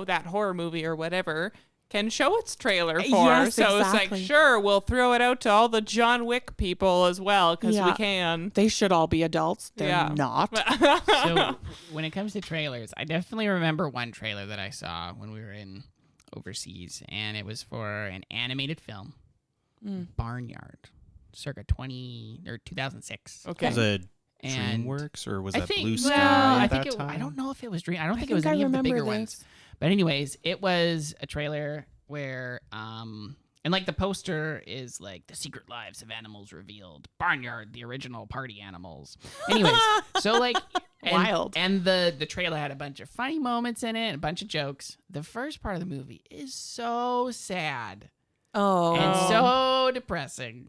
that horror movie or whatever can show its trailer for. Yes, so exactly. it's like, sure, we'll throw it out to all the John Wick people as well because we can. They should all be adults. They're not. So when it comes to trailers, I definitely remember one trailer that I saw when we were in overseas, and it was for an animated film, Barnyard, circa 2006. Okay. Was it And DreamWorks or was I that think, Blue Sky well, at I think that it, time? I don't know if it was Dream. I don't think it think was I any of the remember bigger this. ones. But anyways, it was a trailer where and like the poster is like The Secret Lives of Animals Revealed, Barnyard, the original party animals. Anyways, so like Wild. And the trailer had a bunch of funny moments in it, a bunch of jokes. The first part of the movie is so sad Oh. and so depressing.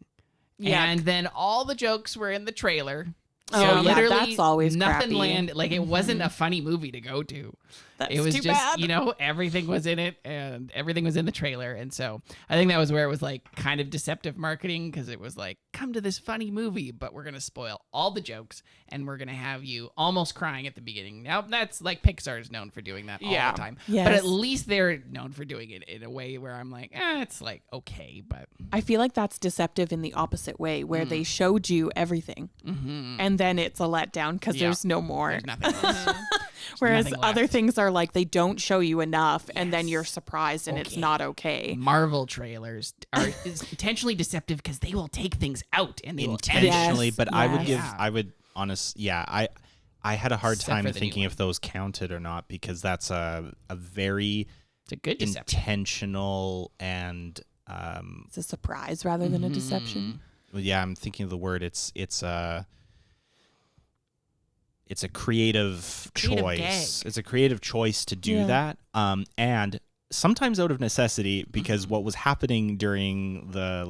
Yuck. And then all the jokes were in the trailer. Oh, So yeah, literally that's always nothing crappy. landed. Like it wasn't a funny movie to go to. That's It was too just, bad. everything was in it and everything was in the trailer. And so I think that was where it was like kind of deceptive marketing because it was like, come to this funny movie, but we're going to spoil all the jokes and we're going to have you almost crying at the beginning. Now, that's like Pixar is known for doing that all Yeah. the time. Yes. But at least they're known for doing it in a way where I'm like, it's like okay, but I feel like that's deceptive in the opposite way, where they showed you everything and then it's a letdown because Yeah. there's no more. there's nothing else. Whereas nothing other left. things are like they don't show you enough and then you're surprised and it's Okay. not okay. Marvel trailers are is intentionally deceptive because they will take things out and they will edit. Intentionally, Yes, but I would yes. I had a hard Except time for the new thinking one. if those counted or not because that's a very It's a good deception. intentional and It's a surprise rather than a deception. well, yeah, I'm thinking of the word. It's a creative Creative choice. gag. It's a creative choice to do Yeah. that. And sometimes out of necessity because what was happening during the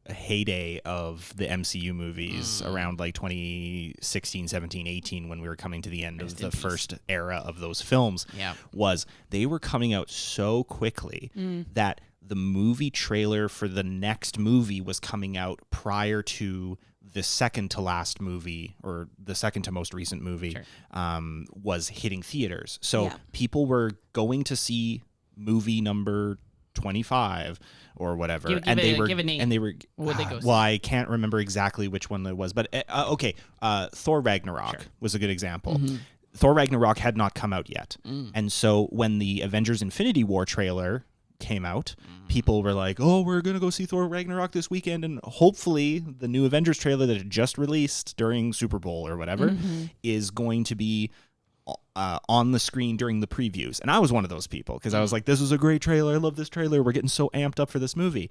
heyday of the MCU movies around like 2016, 17, 18 when we were coming to the end Rest of the in peace. first era of those films Yeah. was they were coming out so quickly that the movie trailer for the next movie was coming out prior to the second to last movie or the second to most recent movie Sure. was hitting theaters. So Yeah. people were going to see movie number 25 or whatever, Give and they were give a name. and they were. What would they go see? well, I can't remember exactly which one that was, but okay. Thor Ragnarok Sure. was a good example. Mm-hmm. Thor Ragnarok had not come out yet, Mm. and so when the Avengers Infinity War trailer came out, Mm. people were like, "Oh, we're gonna go see Thor Ragnarok this weekend," and hopefully the new Avengers trailer that had just released during Super Bowl or whatever is going to be on the screen during the previews. And I was one of those people because I was like, "This is a great trailer. I love this trailer. We're getting so amped up for this movie."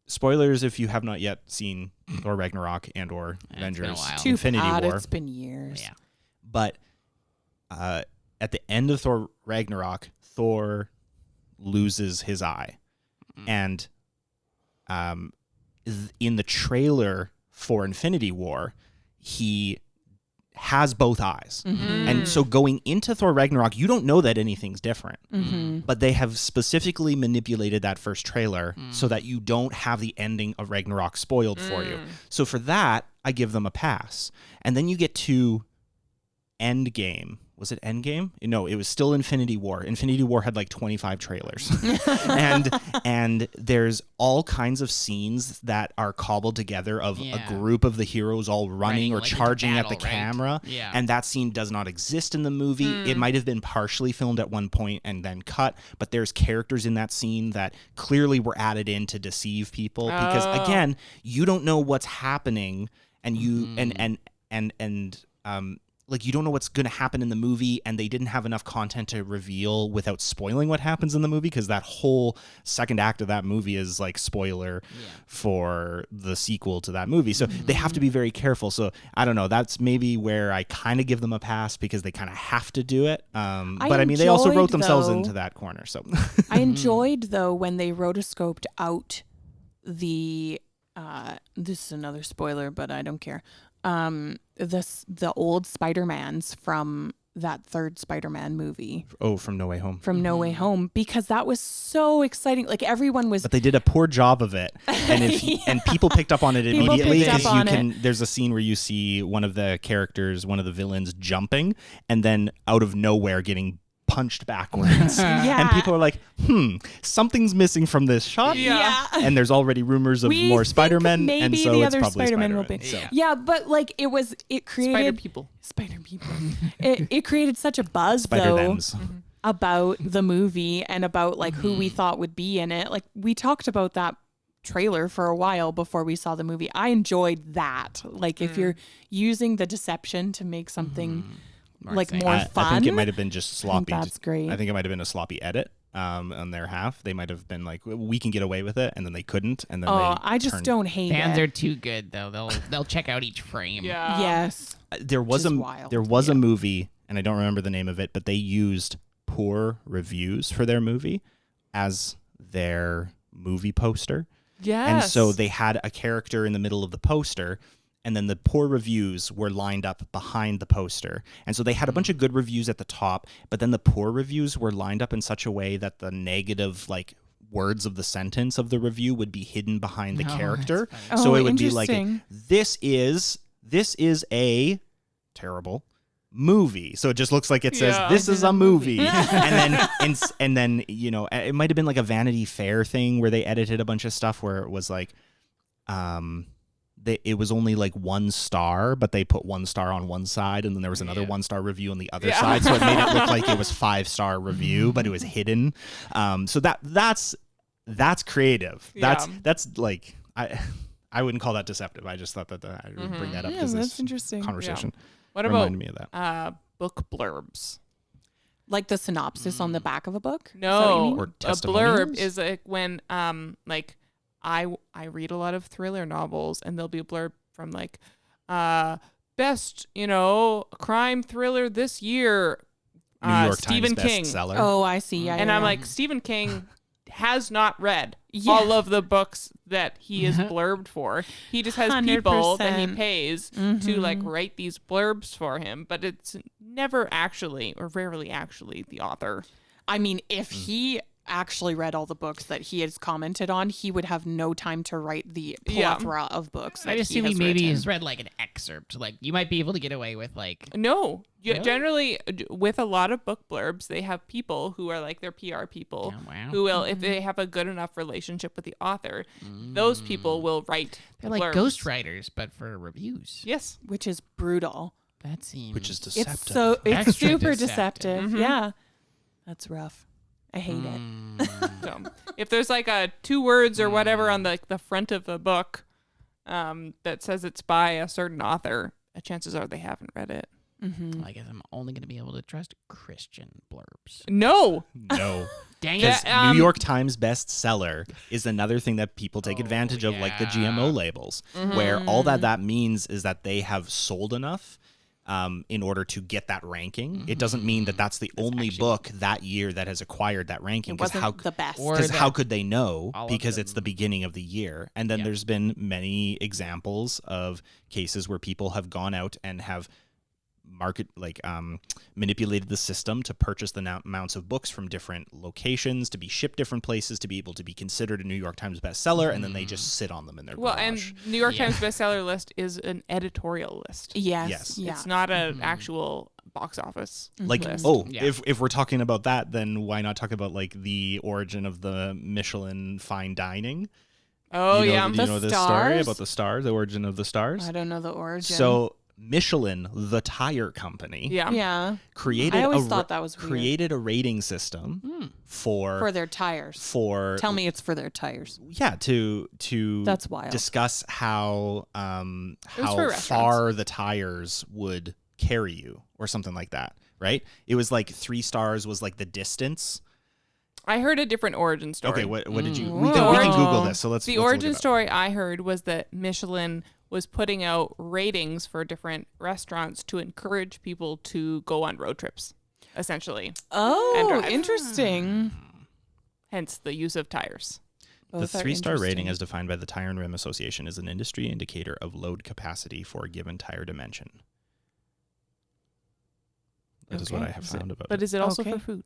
Spoilers if you have not yet seen Thor Ragnarok and or been a Avengers while. Too Infinity bad, War. it's been years. Yeah. But at the end of Thor Ragnarok, Thor loses his eye. And in the trailer for Infinity War, he has both eyes. And so going into Thor Ragnarok, you don't know that anything's different. But they have specifically manipulated that first trailer so that you don't have the ending of Ragnarok spoiled for you. So for that, I give them a pass. And then you get to Endgame, was it Endgame? No, it was still Infinity War. Infinity War had like 25 trailers. and there's all kinds of scenes that are cobbled together of a group of the heroes all running or like, into charging battle, at the right? camera. Yeah. And that scene does not exist in the movie. It might have been partially filmed at one point and then cut, but there's characters in that scene that clearly were added in to deceive people because again, you don't know what's happening and you like you don't know what's going to happen in the movie, and they didn't have enough content to reveal without spoiling what happens in the movie, because that whole second act of that movie is like spoiler for the sequel to that movie. So they have to be very careful. So I don't know. That's maybe where I kind of give them a pass because they kind of have to do it. But I mean, they also wrote themselves into that corner. So I enjoyed though when they rotoscoped out the. This is another spoiler, but I don't care. The old Spider-Mans from that third Spider-Man movie. Oh, from No Way Home. From No Way Home, because that was so exciting. Like everyone was. But they did a poor job of it, and and people picked up on it People immediately picked up because you on can. it. There's a scene where you see one of the characters, one of the villains, jumping, and then out of nowhere getting punched backwards. Yeah. And people are like, something's missing from this shot. Yeah. And there's already rumors of We more think Spider-Men, maybe and so the it's other probably Spider-Man will be. So. Yeah, but like it created Spider people. it created such a buzz Spider-Thems. though about the movie and about like who we thought would be in it. Like we talked about that trailer for a while before we saw the movie. I enjoyed that. Like if you're using the deception to make something like more fun. I think it might have been just sloppy. that's great. I think it might have been a sloppy edit on their half. They might have been like, we can get away with it, and then they couldn't, and then I just don't hate Fans it. are too good though. They'll check out each frame. Yeah. Yes. There was Which is wild. a movie, and I don't remember the name of it, but they used poor reviews for their movie as their movie poster. Yes. And so they had a character in the middle of the poster, and then the poor reviews were lined up behind the poster. And so they had a bunch of good reviews at the top, but then the poor reviews were lined up in such a way that the negative, like, words of the sentence of the review would be hidden behind the character. So it would be like, this is a terrible movie. So it just looks like it says, this is a movie. and then, you know, it might have been like a Vanity Fair thing where they edited a bunch of stuff where it was like, it was only like 1 star, but they put 1 star on one side, and then there was another 1-star review on the other side, so it made it look like it was 5-star review, but it was hidden. So that's creative. That's like I wouldn't call that deceptive. I just thought that I would bring that up because that's interesting. conversation. What reminded about me of that. Book blurbs? Like the synopsis on the back of a book? No, Or a testimonials? blurb is like when like I read a lot of thriller novels, and there'll be a blurb from like best, you know, crime thriller this year. New York Stephen Times King. bestseller. Oh, I see. Yeah, And yeah, I'm yeah. like, Stephen King has not read Yeah. all of the books that he is blurbed for. He just has people that he 100%. pays to like write these blurbs for him, but it's never actually or rarely actually the author. I mean, if he actually read all the books that he has commented on, he would have no time to write the plethora of books that I just he assume has he maybe written. has read like an excerpt. Like you might be able to get away with like No, Really? generally with a lot of book blurbs, they have people who are like their PR people Oh, wow. who will, if they have a good enough relationship with the author, those people will write. they're like blurbs. ghostwriters, but for reviews. Yes. which is brutal. That seems Which is deceptive. It's so it's Extra super deceptive. deceptive. Yeah, that's rough. I hate it. So if there's like a 2 words or whatever on the front of a book that says it's by a certain author, chances are they haven't read it. Mm-hmm. I guess I'm only going to be able to trust Christian blurbs. No. No. Dang Because Yeah, New York Times bestseller is another thing that people take advantage of, like the GMO labels, where all that means is that they have sold enough in order to get that ranking. It doesn't mean that that's the only book that year that has acquired that ranking. It wasn't the best. Or Because that how could they know? all of Because it's the them- beginning of the year. And then there's been many examples of cases where people have gone out and have manipulated the system to purchase the amounts of books from different locations, to be shipped different places, to be able to be considered a New York Times bestseller, and then they just sit on them in their Well, garage. and New York Times bestseller list is an editorial list. Yes. Yes. Yeah. It's not an actual box office Like, list. Yeah. if we're talking about that, then why not talk about like the origin of the Michelin fine dining? Oh, you know, yeah. you The know this story stars? about the stars, the origin of the stars. I don't know the origin. So Michelin, the tire company, Yeah. yeah, created I always thought that was weird. created a rating system For their tires. Tell me it's for their tires. yeah to That's wild. discuss how for how restaurants. far the tires would carry you or something like that, right? It was like 3 stars was like the distance. I heard a different origin story. Okay, what did you? Mm. We can Google Whoa. this. So let's The let's look origin it up. story I heard was that Michelin was putting out ratings for different restaurants to encourage people to go on road trips, essentially. Oh, drive. interesting. Hence the use of tires. The Both are 3-star rating, interesting. as defined by the Tire and Rim Association, is an industry indicator of load capacity for a given tire dimension. That is what Okay. I have found about But it. is it also Okay. for food?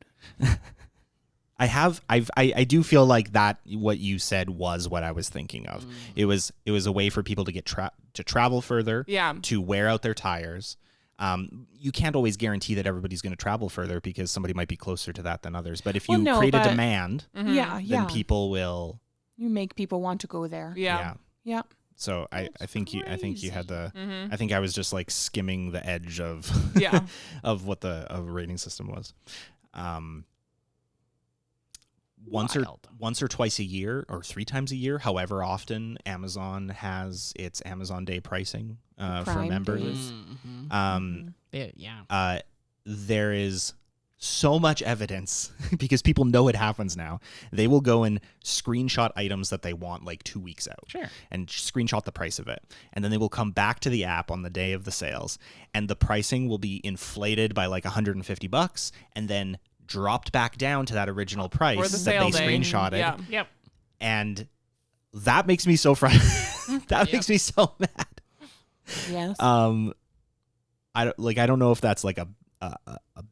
I do feel like that what you said was what I was thinking of. It was a way for people to get to travel further, Yeah. to wear out their tires. You can't always guarantee that everybody's going to travel further because somebody might be closer to that than others. But if you Well, no, create a but- demand, Mhm. Yeah, then yeah. people will. You make people want to go there. Yeah. Yeah. So I think you had the. Mhm. I think I was just like skimming the edge of Yeah. of what the rating system was. Once or twice a year or 3 times a year, however often Amazon has its Amazon Day pricing for Prime members. Days. Yeah. There is so much evidence because people know it happens now. They will go and screenshot items that they want like 2 weeks out. Sure. And screenshot the price of it. And then they will come back to the app on the day of the sales and the pricing will be inflated by like $150 and then dropped back down to that original price For the that sale they day. screenshotted. Yeah. Yep. And that makes me so frustrated. That makes me so mad. Yes. I don't know if that's like a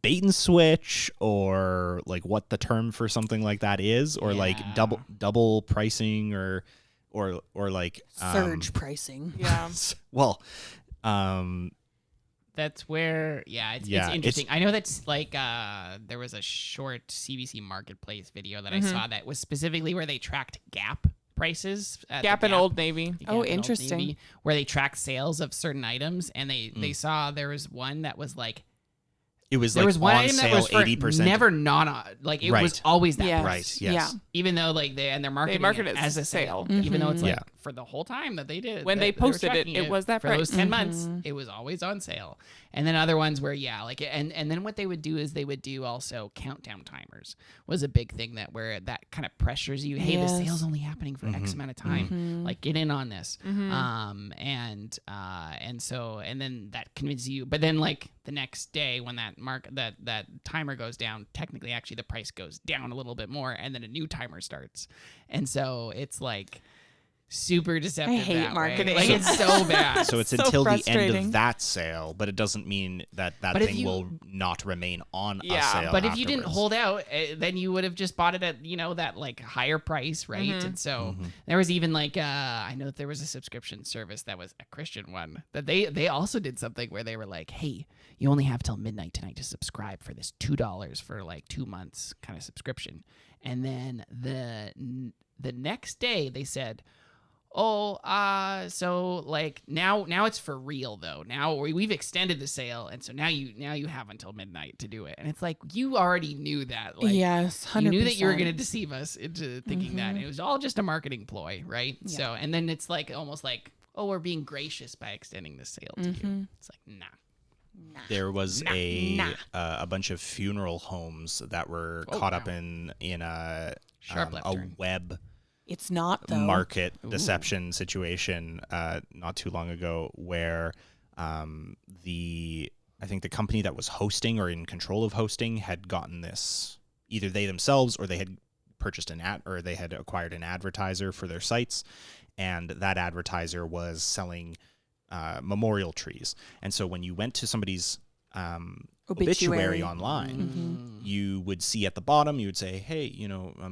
bait and switch or like what the term for something like that is, or like Yeah. double pricing or like Surge pricing. Yeah. well, That's where, it's interesting. I know that's like there was a short CBC Marketplace video that I saw that was specifically where they tracked Gap prices. At Gap the and Old Navy. the Gap Oh, and Old interesting. Navy, where they tracked sales of certain items, and they saw there was one that was like it was there like was one on item that sale was for 80%. never not on, like it was Right. always that Yes. price. Right. Yes. Yeah. Even though like they're marketing market it it as a as sale, sale. even though it's like Yeah. for the whole time that they did When that they were posted it, tracking it was that for those price. 10 months. It was always on sale, and then other ones where and then what they would do is they would do also countdown timers was a big thing where that kind of pressures you. Hey, Yes. the sale's only happening for X amount of time. Like get in on this, and then that convinces you. But then like the next day when that timer goes down, technically actually the price goes down a little bit more, and then a new timer starts, and so it's like super deceptive. I hate that way. marketing. Like it's so bad. So it's So until the end frustrating. of that sale, but it doesn't mean that But if thing you- will not remain on Yeah, a sale. But if you didn't afterwards. hold out, then you would have just bought it at that like higher price, right? And so there was even like I know that there was a subscription service that was a Christian one that they also did something where they were like, hey, you only have till midnight tonight to subscribe for this $2 for like 2 months kind of subscription, and then the next day they said, so like now it's for real though. Now we've extended the sale, and so now you have until midnight to do it. And it's like you already knew that. Like, Yes, 100%. you knew that you were going to deceive us into thinking that it was all just a marketing ploy, right? Yeah. So and then it's like almost like, oh, we're being gracious by extending the sale to you. It's like nah. There was a nah. bunch of funeral homes that were caught up in a Sharp left turn. web It's not though. market deception situation not too long ago where I think the company that was hosting or in control of hosting had gotten this, either they themselves or they had purchased or they had acquired an advertiser for their sites, and that advertiser was selling memorial trees. And so when you went to somebody's obituary online, you would see at the bottom, you would say, hey,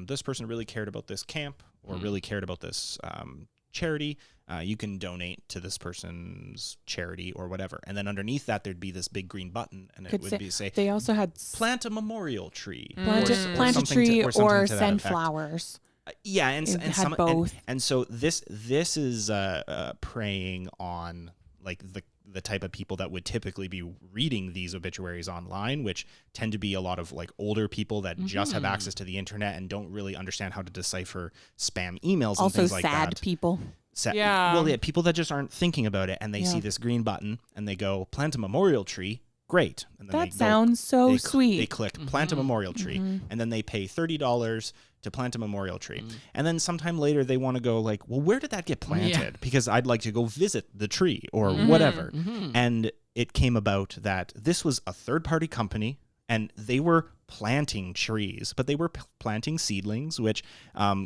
this person really cared about this camp or really cared about this charity. you can donate to this person's charity or whatever. And then underneath that, there'd be this big green button, and it would say, they also had plant a memorial tree. plant a tree or send flowers. Yeah, and had both. And so this is preying on like the type of people that would typically be reading these obituaries online, which tend to be a lot of like older people that just have access to the internet and don't really understand how to decipher spam emails and Also things like that. sad people. Yeah. Well, yeah, people that just aren't thinking about it, and they see this green button and they go, plant a memorial tree. Great. And then That sounds so sweet. They click plant a memorial tree, and then they pay $30 to plant a memorial tree. And then sometime later they want to go like, well, where did that get planted? Yeah. Because I'd like to go visit the tree or whatever. And it came about that this was a third-party company, and they were planting trees, but they were planting seedlings, which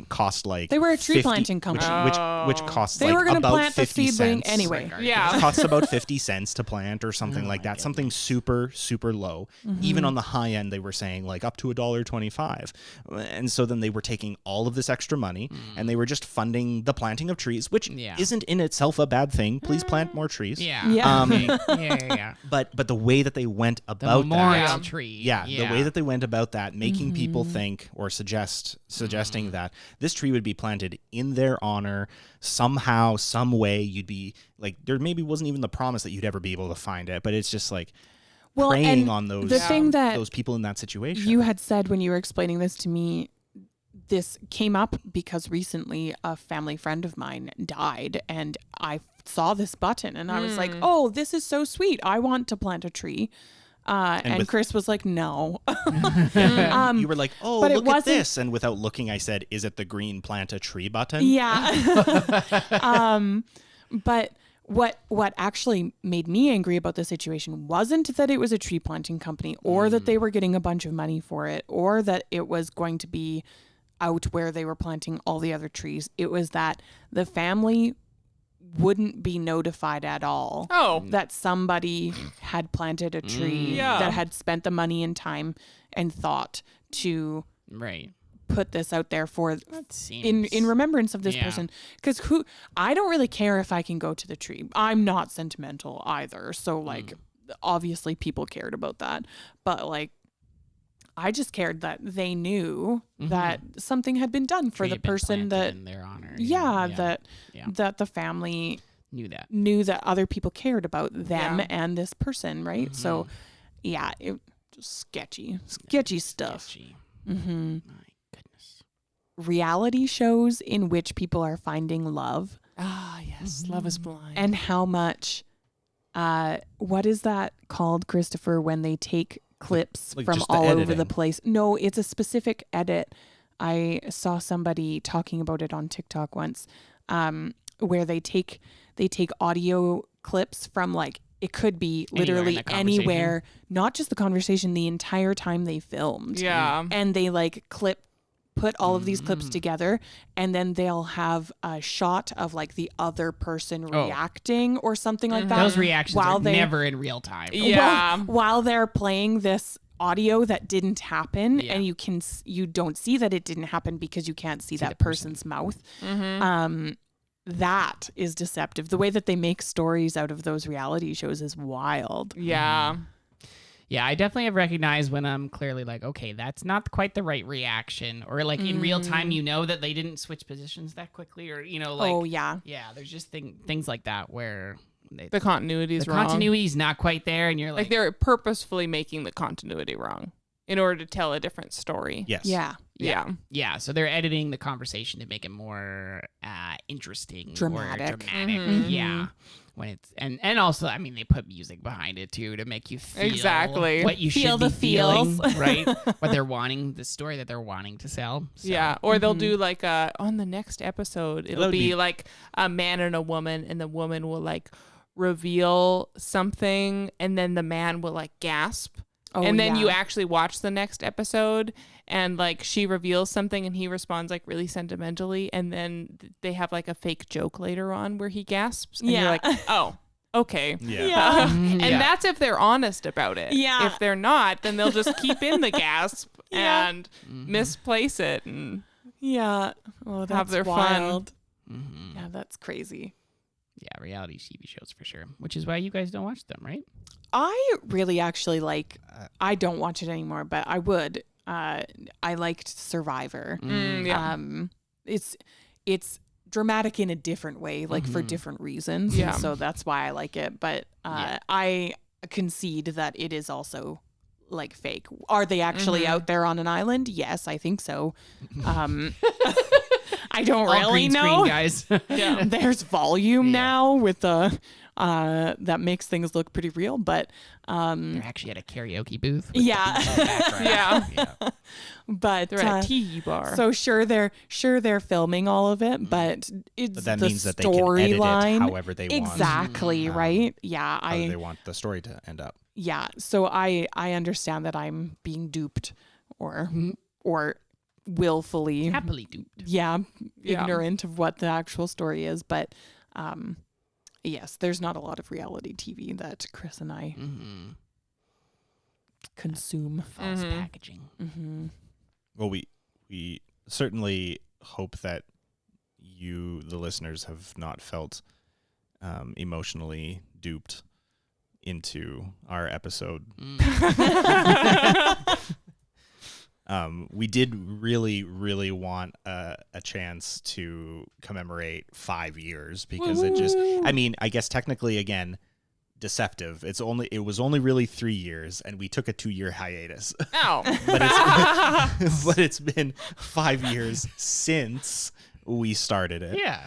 cost like They were a tree planting company. which costs They like were going to about plant the 50 seedling cents. anyway. Yeah. It costs about 50 cents to plant or something like that. Something super, super low. Even on the high end, they were saying like up to $1.25. And so then they were taking all of this extra money and they were just funding the planting of trees, which isn't in itself a bad thing. Please plant more trees. Yeah. Yeah. But the way that they went The about memorial that. tree. Yeah, the way that they went about that, making people think or suggesting that this tree would be planted in their honor somehow, some way. You'd be like, there maybe wasn't even the promise that you'd ever be able to find it, but it's just like preying and on those the thing that those people in that situation. you had said when you were explaining this to me, this came up because recently a family friend of mine died, and I saw this button and I was like, oh, this is so sweet. I want to plant a tree. And Chris was like, no. You were like, oh, but look at this. And without looking, I said, is it the green plant a tree button? Yeah. But what actually made me angry about the situation wasn't that it was a tree planting company or that they were getting a bunch of money for it or that it was going to be out where they were planting all the other trees. It was that the family wouldn't be notified at all that somebody had planted a tree that had spent the money and time and thought to put this out there for in remembrance of this person. Because I don't really care if I can go to the tree. I'm not sentimental either. So like obviously people cared about that. But like I just cared that they knew that something had been done for the person that in their honor. That the family knew that other people cared about them and this person, right? So yeah, it just sketchy stuff. My goodness. Reality shows in which people are finding love. Ah, yes. Love is Blind. And how much what is that called, Christopher, when they take clips Like from just the all over editing. the place? No, it's a specific edit. I saw somebody talking about it on TikTok once, where they take audio clips from like, it could be literally anywhere, not just the conversation, the entire time they filmed. Yeah. And they like put all of these clips together, and then they'll have a shot of like the other person reacting or something like that. Those reactions are never in real time. Yeah. While they're playing this audio that didn't happen, and you don't see that it didn't happen because you can't see that person's mouth. That is deceptive. The way that they make stories out of those reality shows is wild. Yeah. Yeah, I definitely have recognized when I'm clearly like, okay, that's not quite the right reaction. Or like in real time, you know that they didn't switch positions that quickly. Or, you know, like, yeah, there's just things like that where the continuity is wrong. Continuity's not quite there. And you're like they're purposefully making the continuity wrong in order to tell a different story. Yes. Yeah. So they're editing the conversation to make it more interesting, dramatic. Yeah. When it's and also, I mean, they put music behind it too to make you feel exactly what you feel should the be feeling, feels. right? What they're wanting, the story that they're wanting to sell. So. Yeah, or they'll do like on the next episode, it'll be like a man and a woman, and the woman will like reveal something, and then the man will like gasp. And then you actually watch the next episode, and like she reveals something and he responds like really sentimentally, and then they have like a fake joke later on where he gasps, and you're like, oh, okay. And that's if they're honest about it. Yeah. If they're not, then they'll just keep in the gasp and misplace it and oh, that's have their wild. fun. Yeah, that's crazy. Yeah, reality TV shows for sure. Which is why you guys don't watch them, right? I really actually like. I don't watch it anymore, but I would. I liked Survivor. Yeah. It's dramatic in a different way, like for different reasons. Yeah. And so that's why I like it. But I concede that it is also like fake. Are they actually out there on an island? Yes, I think so. I don't All really green know. screen, guys. Yeah. There's volume now with the that makes things look pretty real, but They're actually at a karaoke booth. With Yeah. the background. Yeah. but They're at a tea bar. so sure they're filming all of it, but it's But that the means that they can edit it storyline. however they want. Exactly, right? Yeah, How they want the story to end up. yeah. So I understand that I'm being duped or willfully Happily duped. Yeah. ignorant of what the actual story is, but yes, there's not a lot of reality TV that Chris and I consume. False packaging. Well, we certainly hope that you, the listeners, have not felt emotionally duped into our episode. We did really, really want a chance to commemorate 5 years because it just, I mean, I guess technically, again, deceptive. It was only really 3 years, and we took a 2-year hiatus. Ow. But it's been 5 years since we started it. Yeah.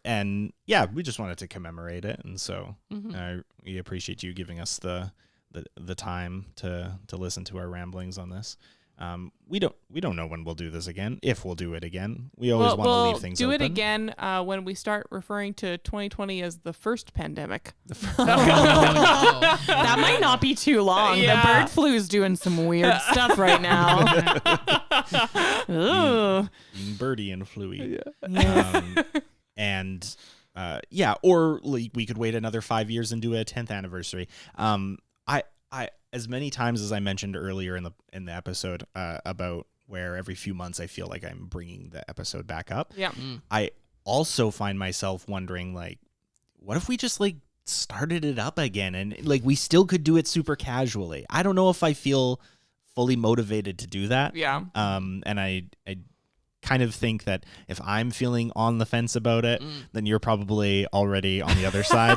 And yeah, we just wanted to commemorate it, and so we appreciate you giving us the time to listen to our ramblings on this. We don't know when we'll do this again. If we'll do it again, we always want to leave things do open. it again when we start referring to 2020 as the first pandemic. That might not be too long. Yeah. The bird flu's doing some weird stuff right now. Ooh. Being birdie and fluey. Yeah. And or like we could wait another 5 years and do a 10th anniversary. I as many times as I mentioned earlier in the episode about where every few months I feel like I'm bringing the episode back up. Yeah. I also find myself wondering, like, what if we just like started it up again and like we still could do it super casually? I don't know if I feel fully motivated to do that. Yeah. And I kind of think that if I'm feeling on the fence about it, then you're probably already on the other side.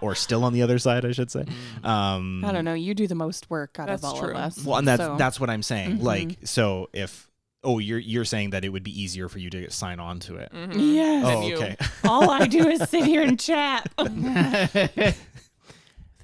Or still on the other side, I should say. I don't know. You do the most work out That's of all true. of us. Well, and that's what I'm saying. Mhm. Like, so if you're saying that it would be easier for you to sign on to it. Yes. Oh, you. okay. All I do is sit here and chat.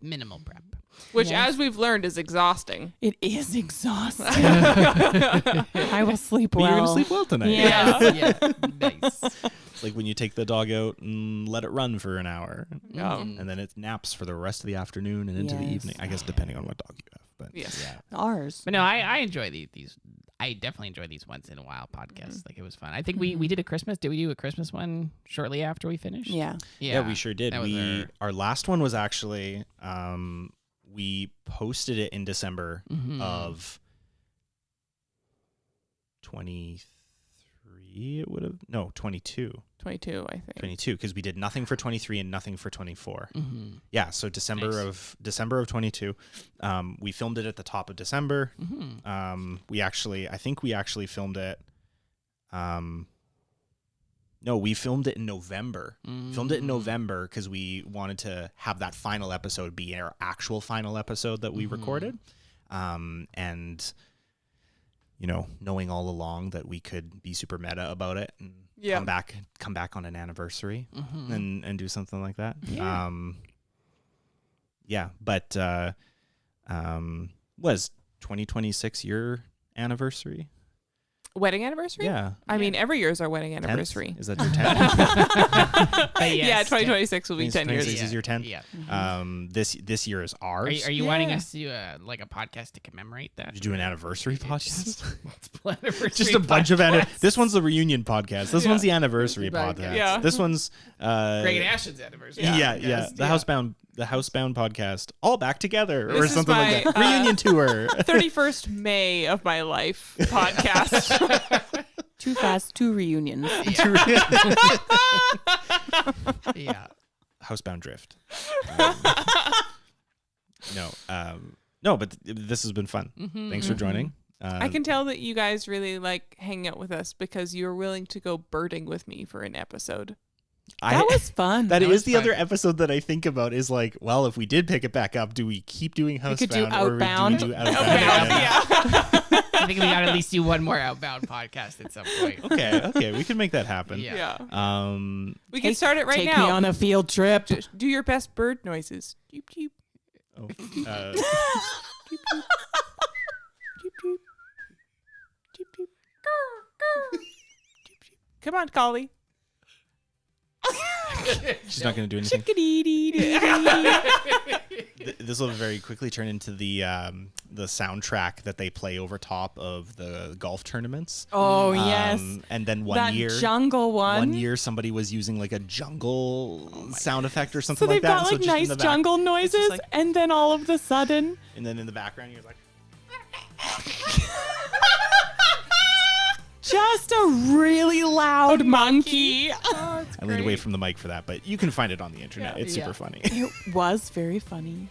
Minimal prep. Which, Yes. as we've learned, is exhausting. It is exhausting. I will sleep But well. you're gonna sleep well tonight. Yeah. Yeah. Nice. It's like when you take the dog out and let it run for an hour, Yeah. and then it naps for the rest of the afternoon and into the Yes. evening. I guess depending on what dog you have. But Yes. Ours. But no, I enjoy these. I definitely enjoy these once in a while podcasts. Like it was fun. I think we did a Christmas. Did we do a Christmas one shortly after we finished? Yeah. yeah, we sure did. that was Our last one was actually we posted it in December of 23. It would have 22. 22, I think. 22 because we did nothing for 23 and nothing for 24. Mm-hmm. Yeah, so December of 22. We filmed it at the top of December. Mm-hmm. I think we actually filmed it. No, we filmed it in November. Filmed it in November because we wanted to have that final episode be our actual final episode that we recorded. And you know, knowing all along that we could be super meta about it and Yeah. come back on an anniversary Mm-hmm. and do something like that. Yeah. But was 2026 your anniversary? Wedding anniversary? Yeah. I mean, every year is our wedding 10th? anniversary. Is that your 10th? Yeah, 2026 will be 10 years. 26 is your 10th? Yeah. This year is ours. Are you wanting us to do a podcast to commemorate that? Did you do an anniversary podcast? Just A bunch of this one's the reunion podcast. This one's the anniversary Podcast. podcast. Yeah. This one's Greg and Ashton's anniversary. yeah. podcast. The Housebound podcast, all back together This or is something like my, that. Reunion tour. 31st May of my life podcast. Too fast, 2 reunions. Yeah. Housebound Drift. No, but this has been fun. Thanks for joining. I can tell that you guys really like hanging out with us because you're willing to go birding with me for an episode. That was fun. That That is was the fun. other episode that I think about is like, well, if we did pick it back up, do we keep doing Housebound could do or Outbound. do we do Outbound? again? I think we got to at least do one more Outbound podcast at some point. Okay, we can make that happen. Yeah. We can start it right Take now. me on a field trip. Just do your best bird noises. Cheep, cheep, Oh, cheep, cheep. Cheep, cheep. Cheep, cheep. Cheep, cheep. Come on, Collie. she's not going to do anything. This will very quickly turn into the soundtrack that they play over top of the golf tournaments. Oh, yes. And then That jungle one. One year somebody was using like a jungle sound effect or So something they've like that. got like just in nice the back- jungle it's noises, just like- and then all of the sudden, and then in the background you're like, just a really loud monkey. Oh, it's I leaned away great. from the mic for that, but you can find it on the internet. It's super funny. It was very funny.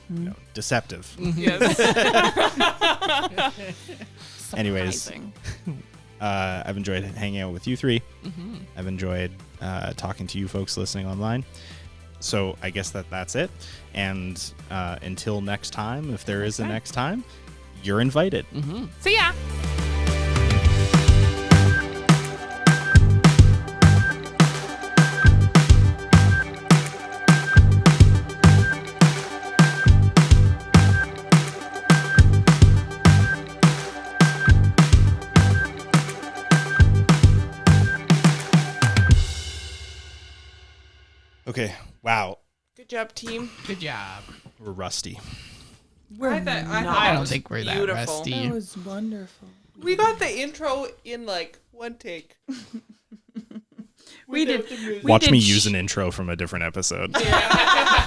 No, deceptive. Yes. Anyways, Surprising. I've enjoyed hanging out with you three. I've enjoyed talking to you folks listening online. So I guess that's it. And until next time, if there is a next time, you're invited. See ya. Okay. Wow. Good job, team. Good job. We're rusty. We're I don't think we're that Beautiful. rusty. was wonderful. We got the intro in like one take. We did. Watch me use an intro from a different episode. Yeah.